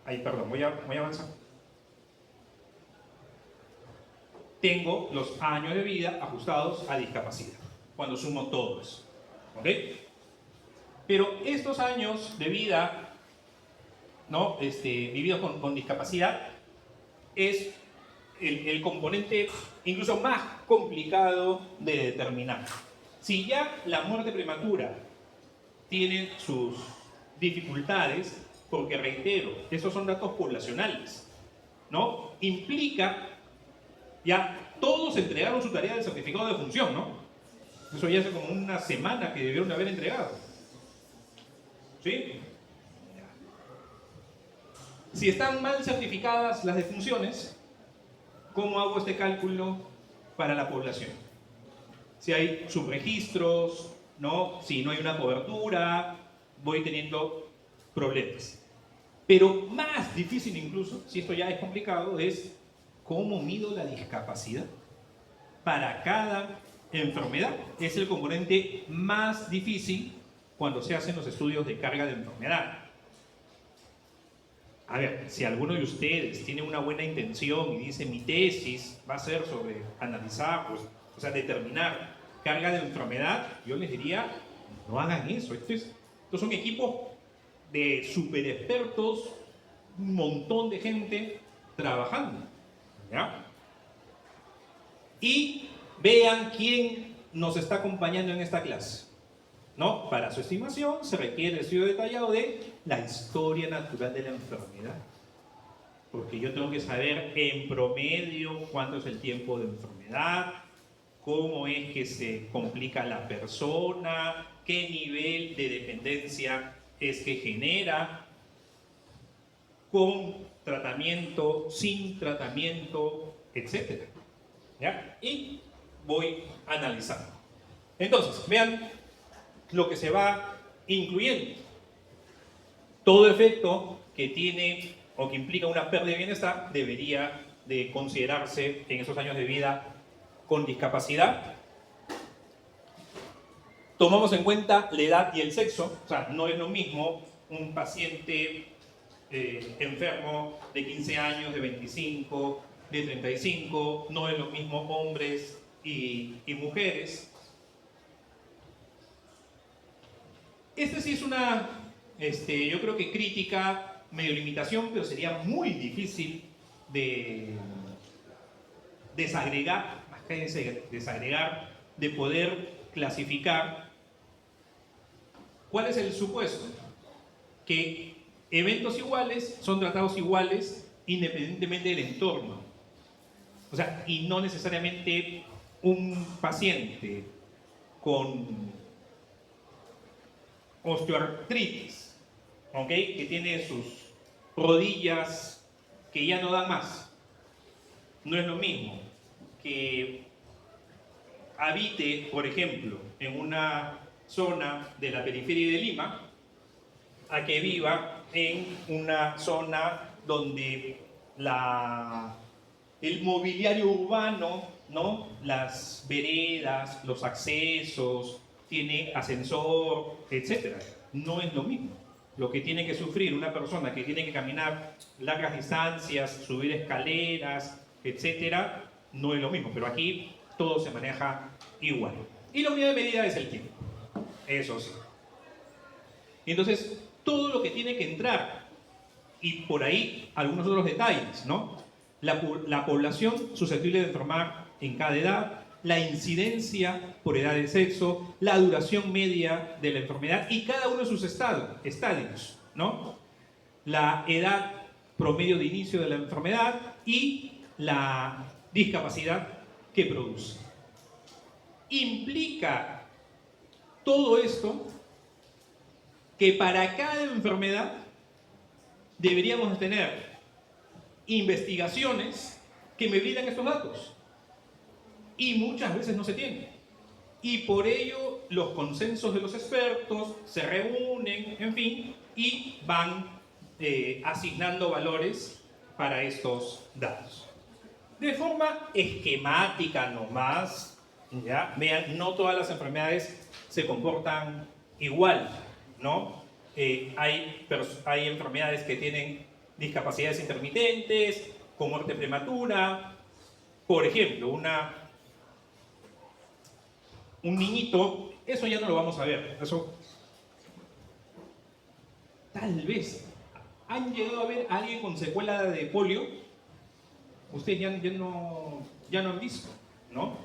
Ay, perdón, voy a avanzar. Tengo los años de vida ajustados a discapacidad, cuando sumo todo eso. ¿Ok? Pero estos años de vida, ¿no? Vividos con discapacidad es el componente incluso más complicado de determinar. Si ya la muerte prematura tiene sus dificultades, porque reitero, esos son datos poblacionales, ¿no? Implica, ya todos entregaron su tarea del certificado de función, ¿no? Eso ya hace como una semana que debieron de haber entregado. ¿Sí? Si están mal certificadas las defunciones, ¿cómo hago este cálculo para la población? Si hay subregistros, ¿no? Si no hay una cobertura, voy teniendo problemas. Pero más difícil incluso, si esto ya es complicado, es cómo mido la discapacidad para cada enfermedad. Es el componente más difícil cuando se hacen los estudios de carga de enfermedad. A ver, si alguno de ustedes tiene una buena intención y dice mi tesis va a ser sobre analizar, pues, o sea, determinar carga de enfermedad, yo les diría, no hagan eso. Estos son equipos de super expertos, un montón de gente trabajando, ¿ya? Y vean quién nos está acompañando en esta clase, ¿no? Para su estimación se requiere el estudio detallado de la historia natural de la enfermedad, porque yo tengo que saber en promedio cuánto es el tiempo de enfermedad, cómo es que se complica la persona, qué nivel de dependencia es que genera, con tratamiento, sin tratamiento, etc. ¿Ya? Y voy analizando. Entonces, vean lo que se va incluyendo. Todo efecto que tiene o que implica una pérdida de bienestar debería de considerarse en esos años de vida con discapacidad. Tomamos en cuenta la edad y el sexo, o sea, no es lo mismo un paciente enfermo de 15 años, de 25, de 35, no es lo mismo hombres y mujeres. Esta sí es una, yo creo que crítica, medio limitación, pero sería muy difícil de desagregar, más que desagregar, de poder clasificar. ¿Cuál es el supuesto? Que eventos iguales son tratados iguales independientemente del entorno. O sea, y no necesariamente un paciente con osteoartritis, ¿ok? Que tiene sus rodillas que ya no dan más. No es lo mismo que habite, por ejemplo, en una zona de la periferia de Lima, a que viva en una zona donde el mobiliario urbano, ¿no? Las veredas, los accesos, tiene ascensor, etc. No es lo mismo. Lo que tiene que sufrir una persona que tiene que caminar largas distancias, subir escaleras, etc., no es lo mismo. Pero aquí todo se maneja igual. Y la unidad de medida es el tiempo. Eso sí. Entonces, todo lo que tiene que entrar, y por ahí algunos otros detalles, ¿no? La población susceptible de enfermar en cada edad, la incidencia por edad de sexo, la duración media de la enfermedad y cada uno de sus estadios, ¿no? La edad promedio de inicio de la enfermedad y la discapacidad que produce. Implica todo esto que para cada enfermedad deberíamos tener investigaciones que me brindan estos datos. Y muchas veces no se tienen. Y por ello los consensos de los expertos se reúnen, en fin, y van asignando valores para estos datos. De forma esquemática nomás, ¿ya? Vean, no todas las enfermedades se comportan igual, ¿no? Hay enfermedades que tienen discapacidades intermitentes, con muerte prematura. Por ejemplo, un niñito, eso ya no lo vamos a ver. Eso, tal vez. ¿Han llegado a ver a alguien con secuela de polio? Ustedes ya no han visto, ¿no?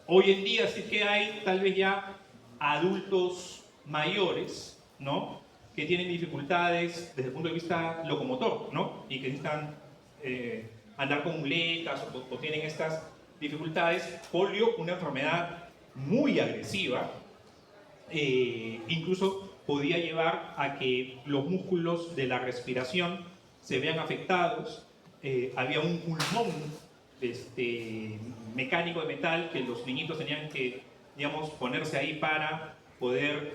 Hoy en día sí que hay tal vez ya adultos mayores, ¿no? Que tienen dificultades desde el punto de vista locomotor, ¿no? Y que necesitan andar con muletas o tienen estas dificultades. Polio, una enfermedad muy agresiva, incluso podía llevar a que los músculos de la respiración se vean afectados. Había un pulmón mecánico de metal que los niñitos tenían que, digamos, ponerse ahí para poder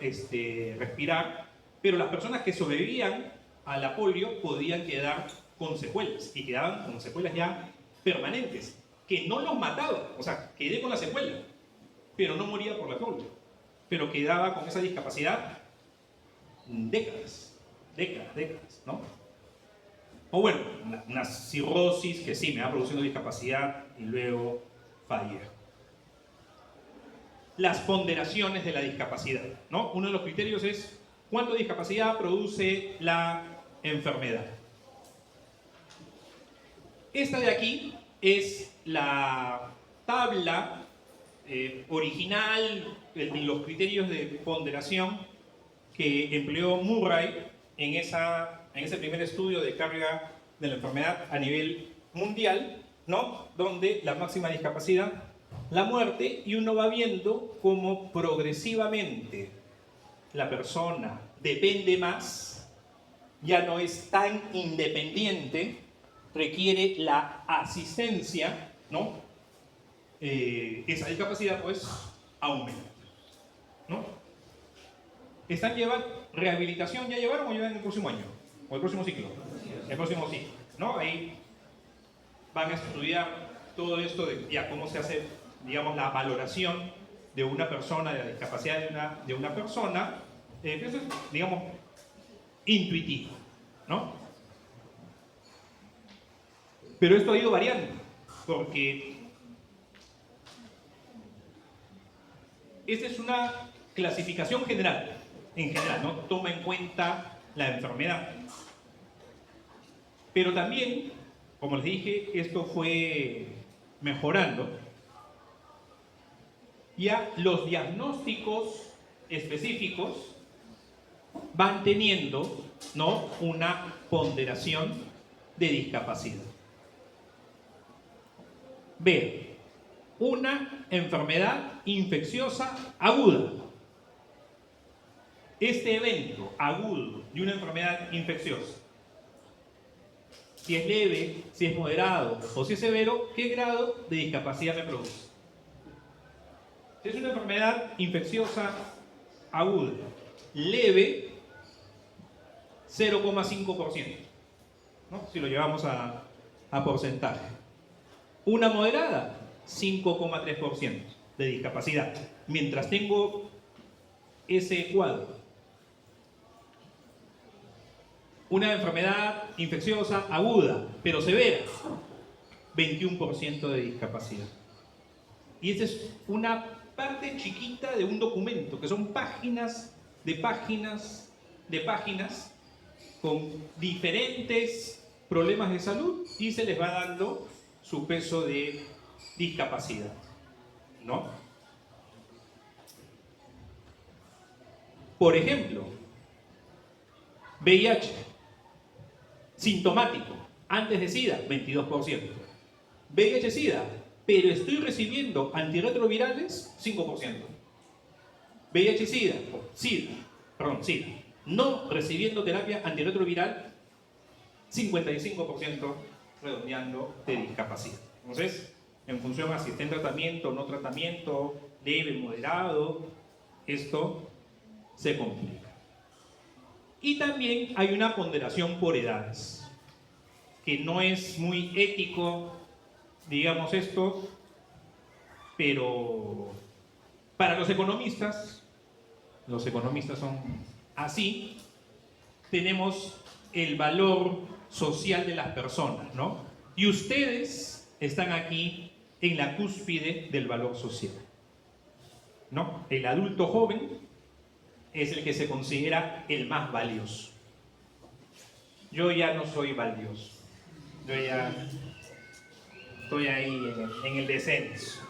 respirar, pero las personas que sobrevivían a la polio podían quedar con secuelas, y quedaban con secuelas ya permanentes, que no los mataba, o sea, quedé con la secuela, pero no moría por la polio, pero quedaba con esa discapacidad décadas, ¿no? O bueno, una cirrosis que sí me va produciendo discapacidad y luego fallezco. Las ponderaciones de la discapacidad, ¿no? Uno de los criterios es cuánto discapacidad produce la enfermedad. Esta de aquí es la tabla original en los criterios de ponderación que empleó Murray en ese primer estudio de carga de la enfermedad a nivel mundial, ¿no? Donde la máxima discapacidad, la muerte, y uno va viendo cómo progresivamente la persona depende más, ya no es tan independiente, requiere la asistencia, ¿no? Esa discapacidad pues aumenta, ¿no? ¿Están llevando rehabilitación? ¿Ya llevaron o llevan el próximo año? ¿O el próximo ciclo? El próximo ciclo, ¿no? Ahí van a estudiar todo esto de ya cómo se hace, digamos, la valoración de una persona, de la discapacidad de una persona. Eso es, digamos, intuitivo, ¿no? Pero esto ha ido variando, porque esta es una clasificación general, en general, ¿no? Toma en cuenta la enfermedad. Pero también, como les dije, esto fue mejorando. Ya los diagnósticos específicos van teniendo, ¿no?, una ponderación de discapacidad. Vean, una enfermedad infecciosa aguda. Este evento agudo de una enfermedad infecciosa, si es leve, si es moderado o si es severo, ¿qué grado de discapacidad me produce? Si es una enfermedad infecciosa aguda, leve, 0,5%, ¿no?, si lo llevamos a porcentaje. Una moderada, 5,3% de discapacidad. Mientras tengo ese cuadro. Una enfermedad infecciosa aguda, pero severa, 21% de discapacidad. Y esta es una parte chiquita de un documento, que son páginas de páginas de páginas con diferentes problemas de salud y se les va dando su peso de discapacidad, ¿no? Por ejemplo, VIH, sintomático, antes de SIDA, 22%. VIH-SIDA, pero estoy recibiendo antirretrovirales, 5%. VIH-SIDA, SIDA, no recibiendo terapia antirretroviral, 55%, redondeando, de discapacidad. Entonces, en función a si está en tratamiento, no tratamiento, leve, moderado, esto se complica. Y también hay una ponderación por edades, que no es muy ético, digamos esto, pero para los economistas son así, tenemos el valor social de las personas, ¿no? Y ustedes están aquí en la cúspide del valor social, ¿no? El adulto joven es el que se considera el más valioso. Yo ya no soy valioso. Yo ya estoy ahí en el descenso.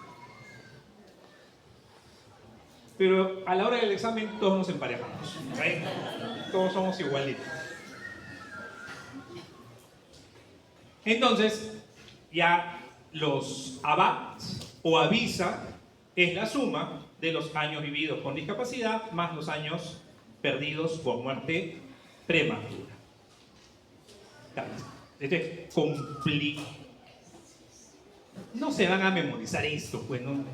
Pero a la hora del examen todos nos emparejamos, ¿right? Todos somos igualitos. Entonces, ya los ABAT o AVISA es la suma de los años vividos con discapacidad más los años perdidos por muerte prematura. Este es complicado. No se van a memorizar esto, pues no.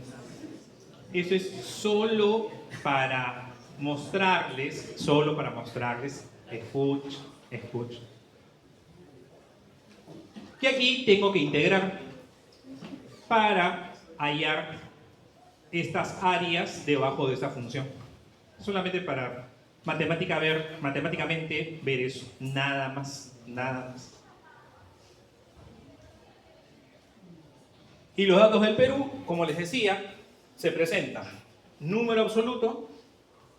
Esto es solo para mostrarles, escuchen, que aquí tengo que integrar para hallar estas áreas debajo de esta función. Solamente para matemáticamente ver eso, nada más. Y los datos del Perú, como les decía, se presentan número absoluto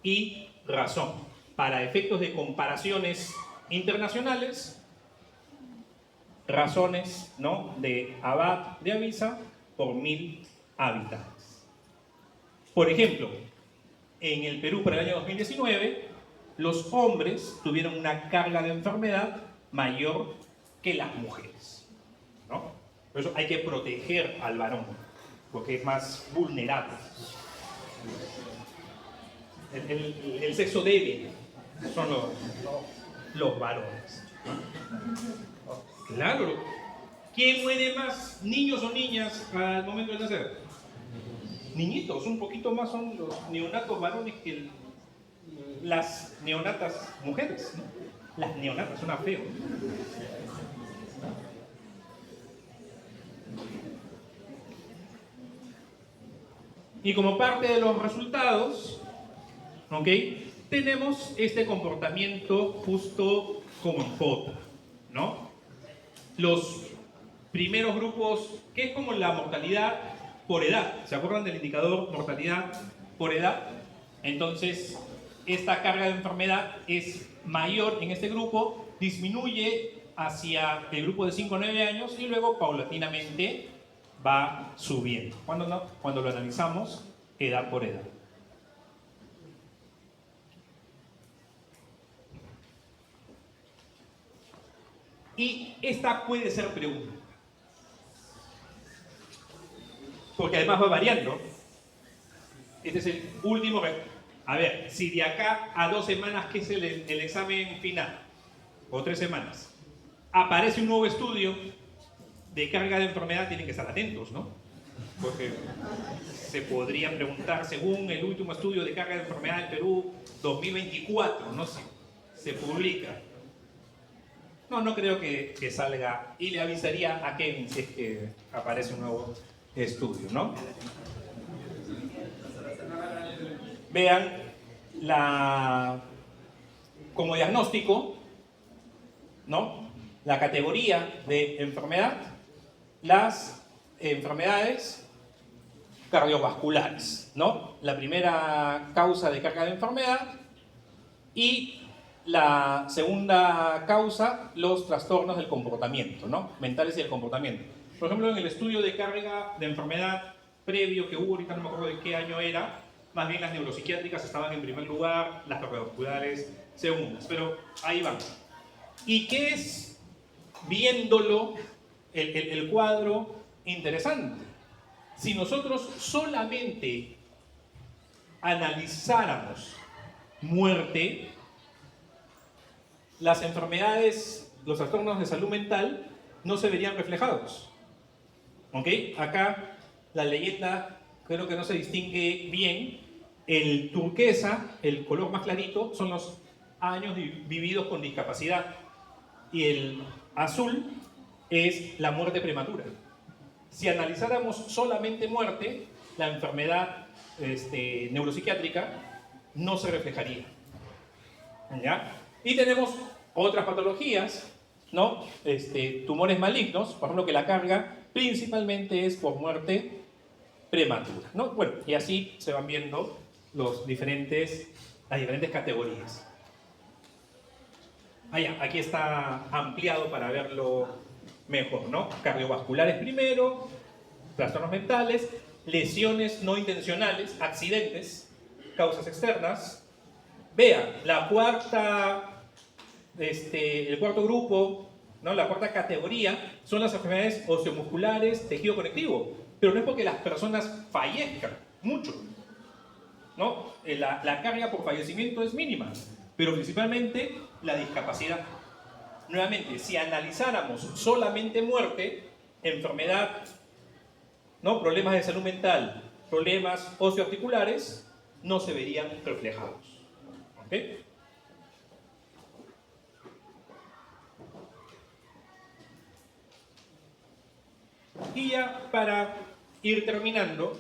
y razón. Para efectos de comparaciones internacionales, razones, ¿no?, de ABAT, de AVISA, por 1000 habitantes. Por ejemplo, en el Perú para el año 2019, los hombres tuvieron una carga de enfermedad mayor que las mujeres, ¿no? Por eso hay que proteger al varón, porque es más vulnerable. El sexo débil son los varones. Claro. ¿Quién muere más, niños o niñas, al momento de nacer? Niñitos, un poquito más son los neonatos varones que las neonatas mujeres, ¿no? Las neonatas, suena feo. Y como parte de los resultados, ¿ok?, tenemos este comportamiento justo como en foto, ¿no? Los primeros grupos, que es como la mortalidad por edad. ¿Se acuerdan del indicador mortalidad por edad. Entonces, esta carga de enfermedad es mayor en este grupo, disminuye hacia el grupo de 5 a 9 años y luego paulatinamente va subiendo. ¿Cuándo no? Cuando lo analizamos edad por edad. Y esta puede ser pregunta, porque además va variando. Este es el último. A ver, si de acá a 2 semanas, que es el examen final, o 3 semanas, aparece un nuevo estudio de carga de enfermedad, tienen que estar atentos, ¿no? Porque se podría preguntar, según el último estudio de carga de enfermedad en Perú, 2024, no sé, se publica. No creo que salga, y le avisaría a Kevin si es que aparece un nuevo estudio, ¿no? Vean como diagnóstico, ¿no? La categoría de enfermedad, las enfermedades cardiovasculares, ¿no? La primera causa de carga de enfermedad y la segunda causa, los trastornos del comportamiento, ¿no? Mentales y del comportamiento. Por ejemplo, en el estudio de carga de enfermedad previo que hubo, ahorita no me acuerdo de qué año era, más bien las neuropsiquiátricas estaban en primer lugar, las cardiovasculares segundas, pero ahí van. ¿Y qué es, viéndolo, el cuadro interesante? Si nosotros solamente analizáramos muerte, las enfermedades, los trastornos de salud mental no se verían reflejados. ¿Ok? Acá la leyenda creo que no se distingue bien. El turquesa, el color más clarito, son los años vividos con discapacidad. Y el azul es la muerte prematura. Si analizáramos solamente muerte, la enfermedad neuropsiquiátrica no se reflejaría. ¿Ya? Y tenemos otras patologías, ¿no? Tumores malignos, por ejemplo, que la carga principalmente es por muerte prematura, ¿no? Bueno, y así se van viendo las diferentes categorías. Aquí está ampliado para verlo mejor, ¿no? Cardiovasculares primero, trastornos mentales, lesiones no intencionales, accidentes, causas externas. Vean, el cuarto grupo, ¿no? La cuarta categoría son las enfermedades osteomusculares, tejido conectivo. Pero no es porque las personas fallezcan mucho, ¿no? La carga por fallecimiento es mínima, pero principalmente la discapacidad. Nuevamente, si analizáramos solamente muerte, enfermedad, ¿no? Problemas de salud mental, problemas osteoarticulares, no se verían reflejados. ¿Ok? Y ya para ir terminando,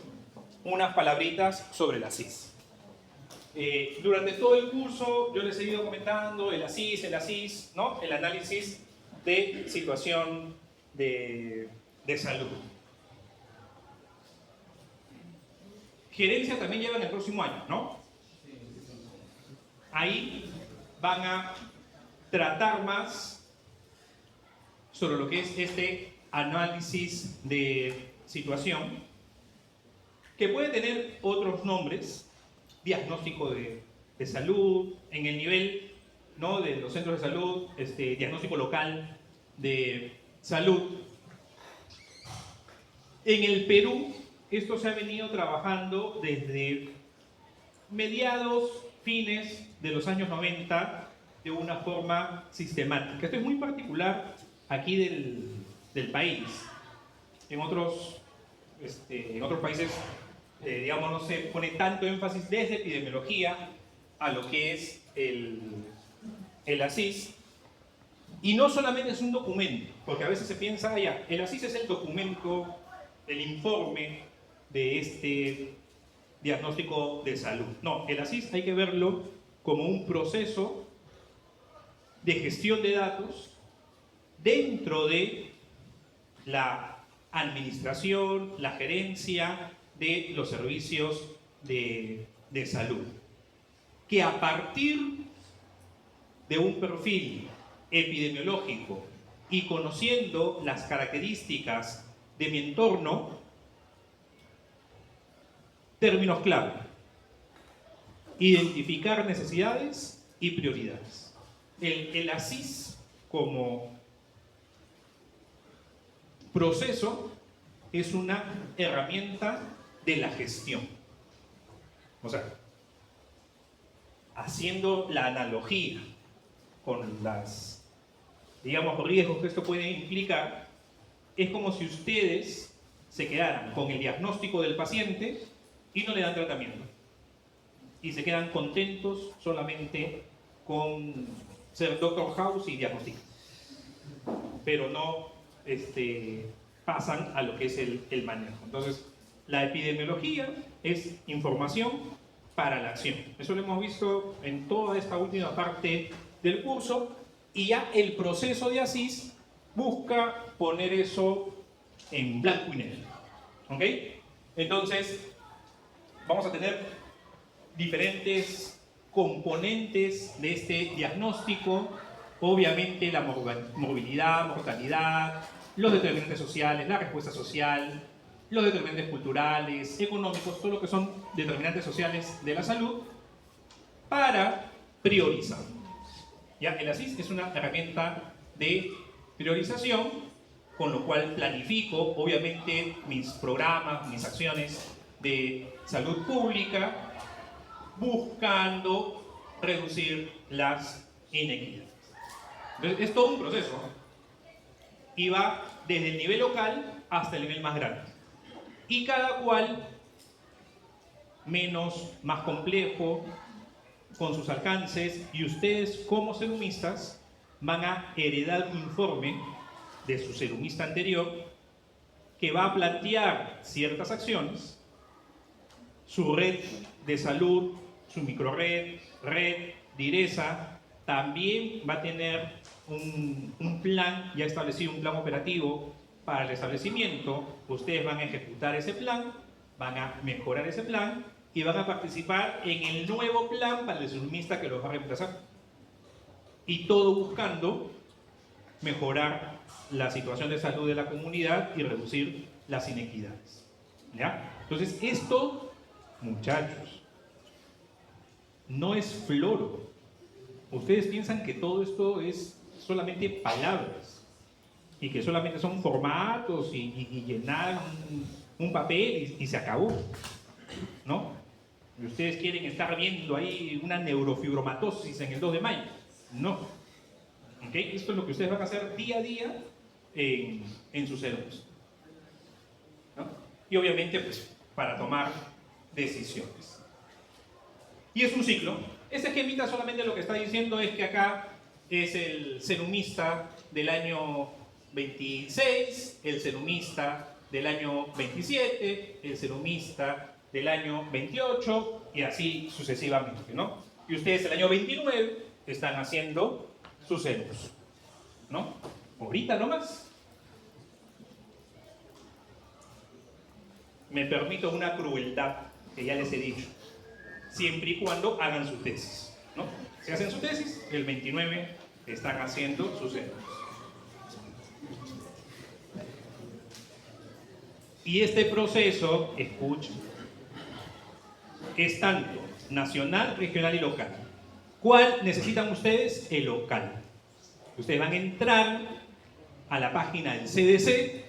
unas palabritas sobre la CIS. Durante todo el curso yo les he ido comentando el ASIS, ¿no? El análisis de situación de salud. Gerencia también lleva en el próximo año, ¿no? Ahí van a tratar más sobre lo que es este análisis de situación, que puede tener otros nombres: diagnóstico de salud, en el nivel, ¿no? De los centros de salud, diagnóstico local de salud. En el Perú, esto se ha venido trabajando desde mediados, fines de los años 90, de una forma sistemática. Esto es muy particular aquí del país. En otros países, digamos, no se pone tanto énfasis desde epidemiología a lo que es el ASIS. Y no solamente es un documento, porque a veces se piensa, el ASIS es el documento, el informe de este diagnóstico de salud. No, el ASIS hay que verlo como un proceso de gestión de datos dentro de la administración, la gerencia de los servicios de salud, que a partir de un perfil epidemiológico y conociendo las características de mi entorno, términos clave: identificar necesidades y prioridades. El ASIS como proceso es una herramienta de la gestión. O sea, haciendo la analogía con las, digamos, riesgos que esto puede implicar, es como si ustedes se quedaran con el diagnóstico del paciente y no le dan tratamiento. Y se quedan contentos solamente con ser Doctor House y diagnosticar. Pero no pasan a lo que es el manejo. Entonces, la epidemiología es información para la acción. Eso lo hemos visto en toda esta última parte del curso, y ya el proceso de ASIS busca poner eso en blanco y negro. ¿Ok? Entonces, vamos a tener diferentes componentes de este diagnóstico. Obviamente la morbilidad, mortalidad, los determinantes sociales, la respuesta social, los determinantes culturales, económicos, todo lo que son determinantes sociales de la salud, para priorizar. ¿Ya? El ASIS es una herramienta de priorización, con lo cual planifico, obviamente, mis programas, mis acciones de salud pública, buscando reducir las inequidades. Entonces, es todo un proceso, y va desde el nivel local hasta el nivel más grande. Y cada cual menos, más complejo, con sus alcances, y ustedes como serumistas van a heredar un informe de su serumista anterior que va a plantear ciertas acciones, su red de salud, su microred, red, direza, también va a tener un plan ya establecido, un plan operativo para el establecimiento. Ustedes van a ejecutar ese plan, van a mejorar ese plan y van a participar en el nuevo plan para el serumista que los va a reemplazar. Y todo buscando mejorar la situación de salud de la comunidad y reducir las inequidades. ¿Ya? Entonces, esto, muchachos, no es floro. Ustedes piensan que todo esto es solamente palabras y que solamente son formatos y llenar un papel y se acabó, ¿no? Y ustedes quieren estar viendo ahí una neurofibromatosis en el 2 de mayo. No. ¿Okay? Esto es lo que ustedes van a hacer día a día en sus cerebros, ¿no? Y obviamente, pues, para tomar decisiones. Y es un ciclo. Este esquemita solamente lo que está diciendo es que acá es el serumista del año 26, el serumista del año 27, el serumista del año 28 y así sucesivamente, ¿no? Y ustedes el año 29 están haciendo sus serums, ¿no? Ahorita nomás. Me permito una crueldad que ya les he dicho, siempre y cuando hagan su tesis, ¿no? Si hacen su tesis, el 29 están haciendo sus serums. Y este proceso, escuchen, es tanto nacional, regional y local. ¿Cuál necesitan ustedes? El local. Ustedes van a entrar a la página del CDC,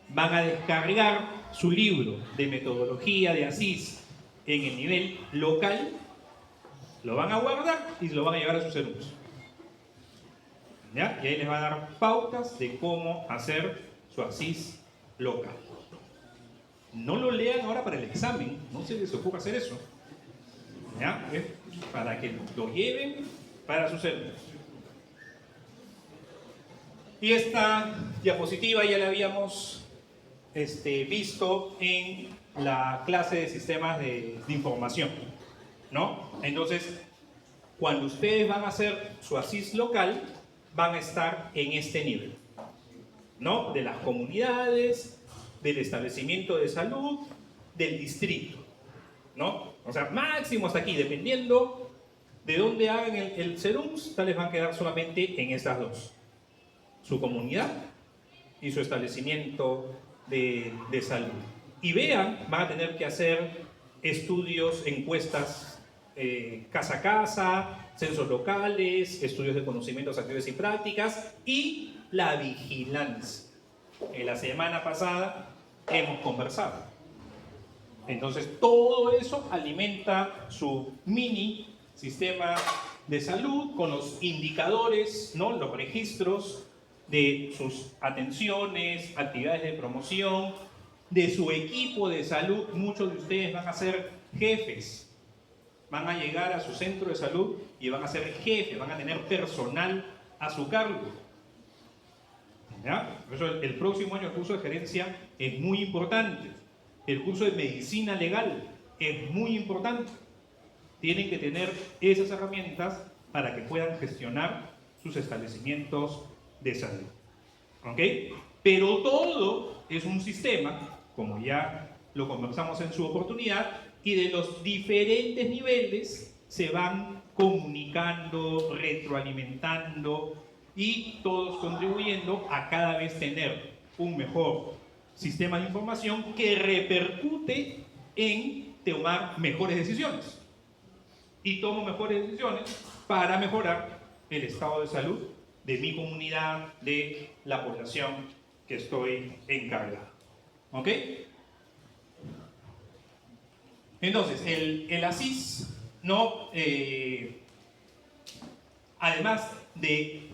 van a descargar su libro de metodología de ASIS en el nivel local, lo van a guardar y lo van a llevar a sus serums. ¿Ya? Y ahí les va a dar pautas de cómo hacer su ASIS local. No lo lean ahora para el examen, no se les ocurra hacer eso. ¿Ya? Para que lo lleven para sus serums. Y esta diapositiva ya la habíamos visto en la clase de sistemas de información, ¿no? Entonces, cuando ustedes van a hacer su ASIS local, van a estar en este nivel, ¿no? De las comunidades, del establecimiento de salud, del distrito. ¿no? O sea, máximo hasta aquí, dependiendo de dónde hagan el SEDUMS, tal vez van a quedar solamente en estas dos: su comunidad y su establecimiento de salud. Y vean, van a tener que hacer estudios, encuestas casa a casa, censos locales, estudios de conocimientos, actividades y prácticas, y la vigilancia. En la semana pasada hemos conversado. Entonces, todo eso alimenta su mini sistema de salud con los indicadores, ¿no? Los registros de sus atenciones, actividades de promoción, de su equipo de salud. Muchos de ustedes van a ser jefes, van a llegar a su centro de salud y van a ser jefes, van a tener personal a su cargo. ¿Ya? Por eso el próximo año el curso de gerencia es muy importante. El curso de medicina legal es muy importante. Tienen que tener esas herramientas para que puedan gestionar sus establecimientos de salud. ¿Ok? Pero todo es un sistema, como ya lo conversamos en su oportunidad, y de los diferentes niveles se van comunicando, retroalimentando y todos contribuyendo a cada vez tener un mejor sistema de información que repercute en tomar mejores decisiones. Y tomo mejores decisiones para mejorar el estado de salud de mi comunidad, de la población que estoy encargado. ¿Ok? Entonces, el ASIS, ¿no? Además de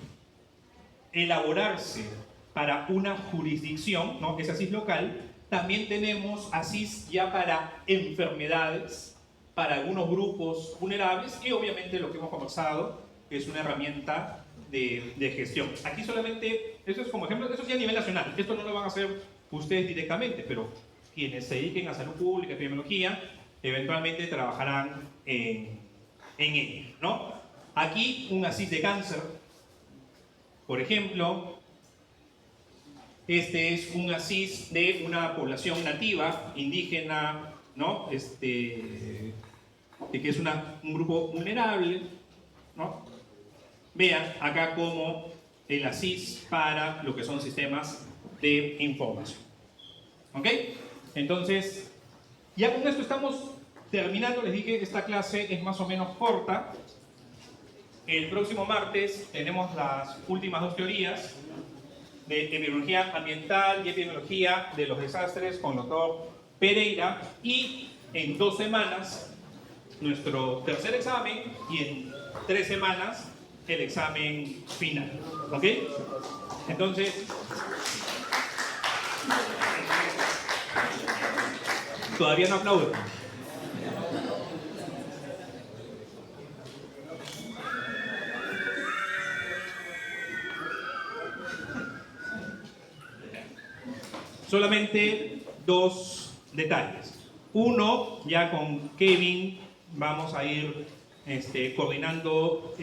elaborarse para una jurisdicción, ¿no? Que es ASIS local, también tenemos ASIS ya para enfermedades, para algunos grupos vulnerables, y obviamente lo que hemos conversado es una herramienta de gestión. Aquí solamente, esto es como ejemplo, eso sí a nivel nacional, esto no lo van a hacer ustedes directamente, pero quienes se dediquen a salud pública, epidemiología, eventualmente trabajarán en ello, ¿no? Aquí un ASIS de cáncer, por ejemplo. Este es un ASIS de una población nativa, indígena, ¿no? Que es un grupo vulnerable, ¿no? Vean acá como el ASIS para lo que son sistemas de información. ¿Ok? Entonces, ya con esto estamos terminando. Les dije, esta clase es más o menos corta. El próximo martes tenemos las últimas dos teorías de epidemiología ambiental y epidemiología de los desastres con el doctor Pereira, y en 2 semanas nuestro tercer examen y en 3 semanas el examen final. ¿Ok? Entonces, todavía no aplauden. Solamente 2 detalles. Uno, ya con Kevin vamos a ir coordinando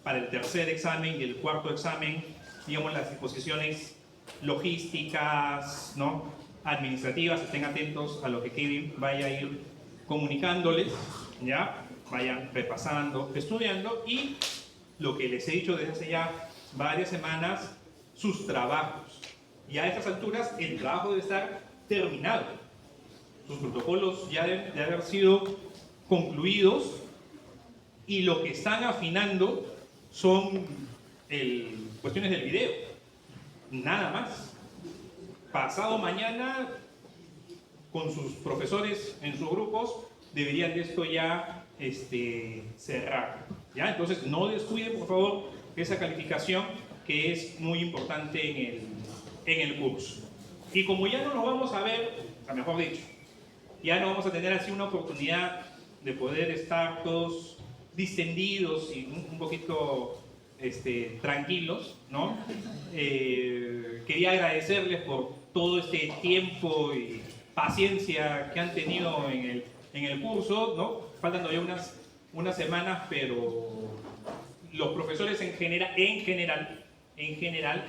para el tercer examen y el cuarto examen, digamos, las disposiciones logísticas, ¿no? Administrativas. Estén atentos a lo que Kevin vaya a ir comunicándoles, ¿ya? Vayan repasando, estudiando, y lo que les he dicho desde hace ya varias semanas, sus trabajos. Y a estas alturas el trabajo debe estar terminado. Sus protocolos ya deben de haber sido concluidos, y lo que están afinando son cuestiones del video. Nada más. Pasado mañana, con sus profesores en sus grupos, deberían de esto ya cerrar. ¿Ya? Entonces, no descuiden, por favor, esa calificación, que es muy importante en el curso. Y como ya no nos vamos a ver, o mejor dicho, ya no vamos a tener así una oportunidad de poder estar todos distendidos y un poquito tranquilos, ¿no? Quería agradecerles por todo este tiempo y paciencia que han tenido en el curso, ¿no? Faltan todavía unas semanas, pero los profesores en general,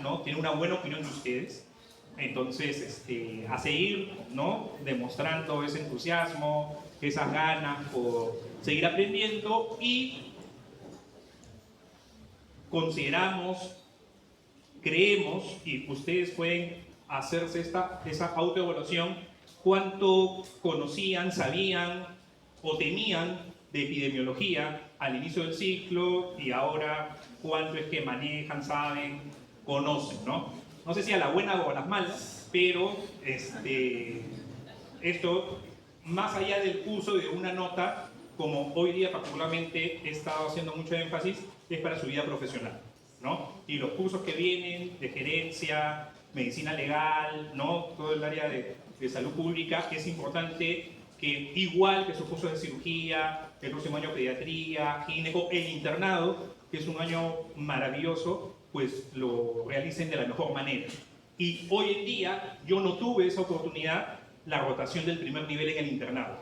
¿no? Tienen una buena opinión de ustedes. Entonces, a seguir, ¿no? Demostrando ese entusiasmo, esas ganas por seguir aprendiendo y consideramos, creemos, y ustedes pueden hacerse esa autoevaluación, cuánto conocían, sabían o temían de epidemiología al inicio del ciclo y ahora cuánto es que manejan, saben, conocen, ¿no? No sé si a la buena o a las malas, pero esto, más allá del curso de una nota, como hoy día particularmente he estado haciendo mucho énfasis, es para su vida profesional, ¿no? Y los cursos que vienen de gerencia, medicina legal, ¿no? Todo el área de salud pública, es importante que igual que sus cursos de cirugía, el próximo año pediatría, gineco, el internado, que es un año maravilloso, pues lo realicen de la mejor manera. Y hoy en día yo no tuve esa oportunidad, la rotación del primer nivel en el internado.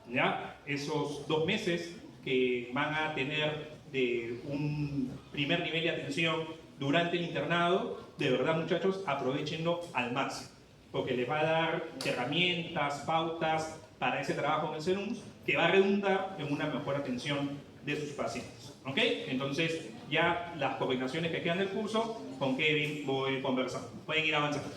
¿Ya? Esos 2 meses que van a tener de un primer nivel de atención durante el internado, de verdad muchachos, aprovechenlo al máximo, porque les va a dar herramientas, pautas para ese trabajo en el CERUMS que va a redundar en una mejor atención de sus pacientes. ¿Ok? Entonces, ya las coordinaciones que quedan del curso, con Kevin voy conversando. Pueden ir avanzando.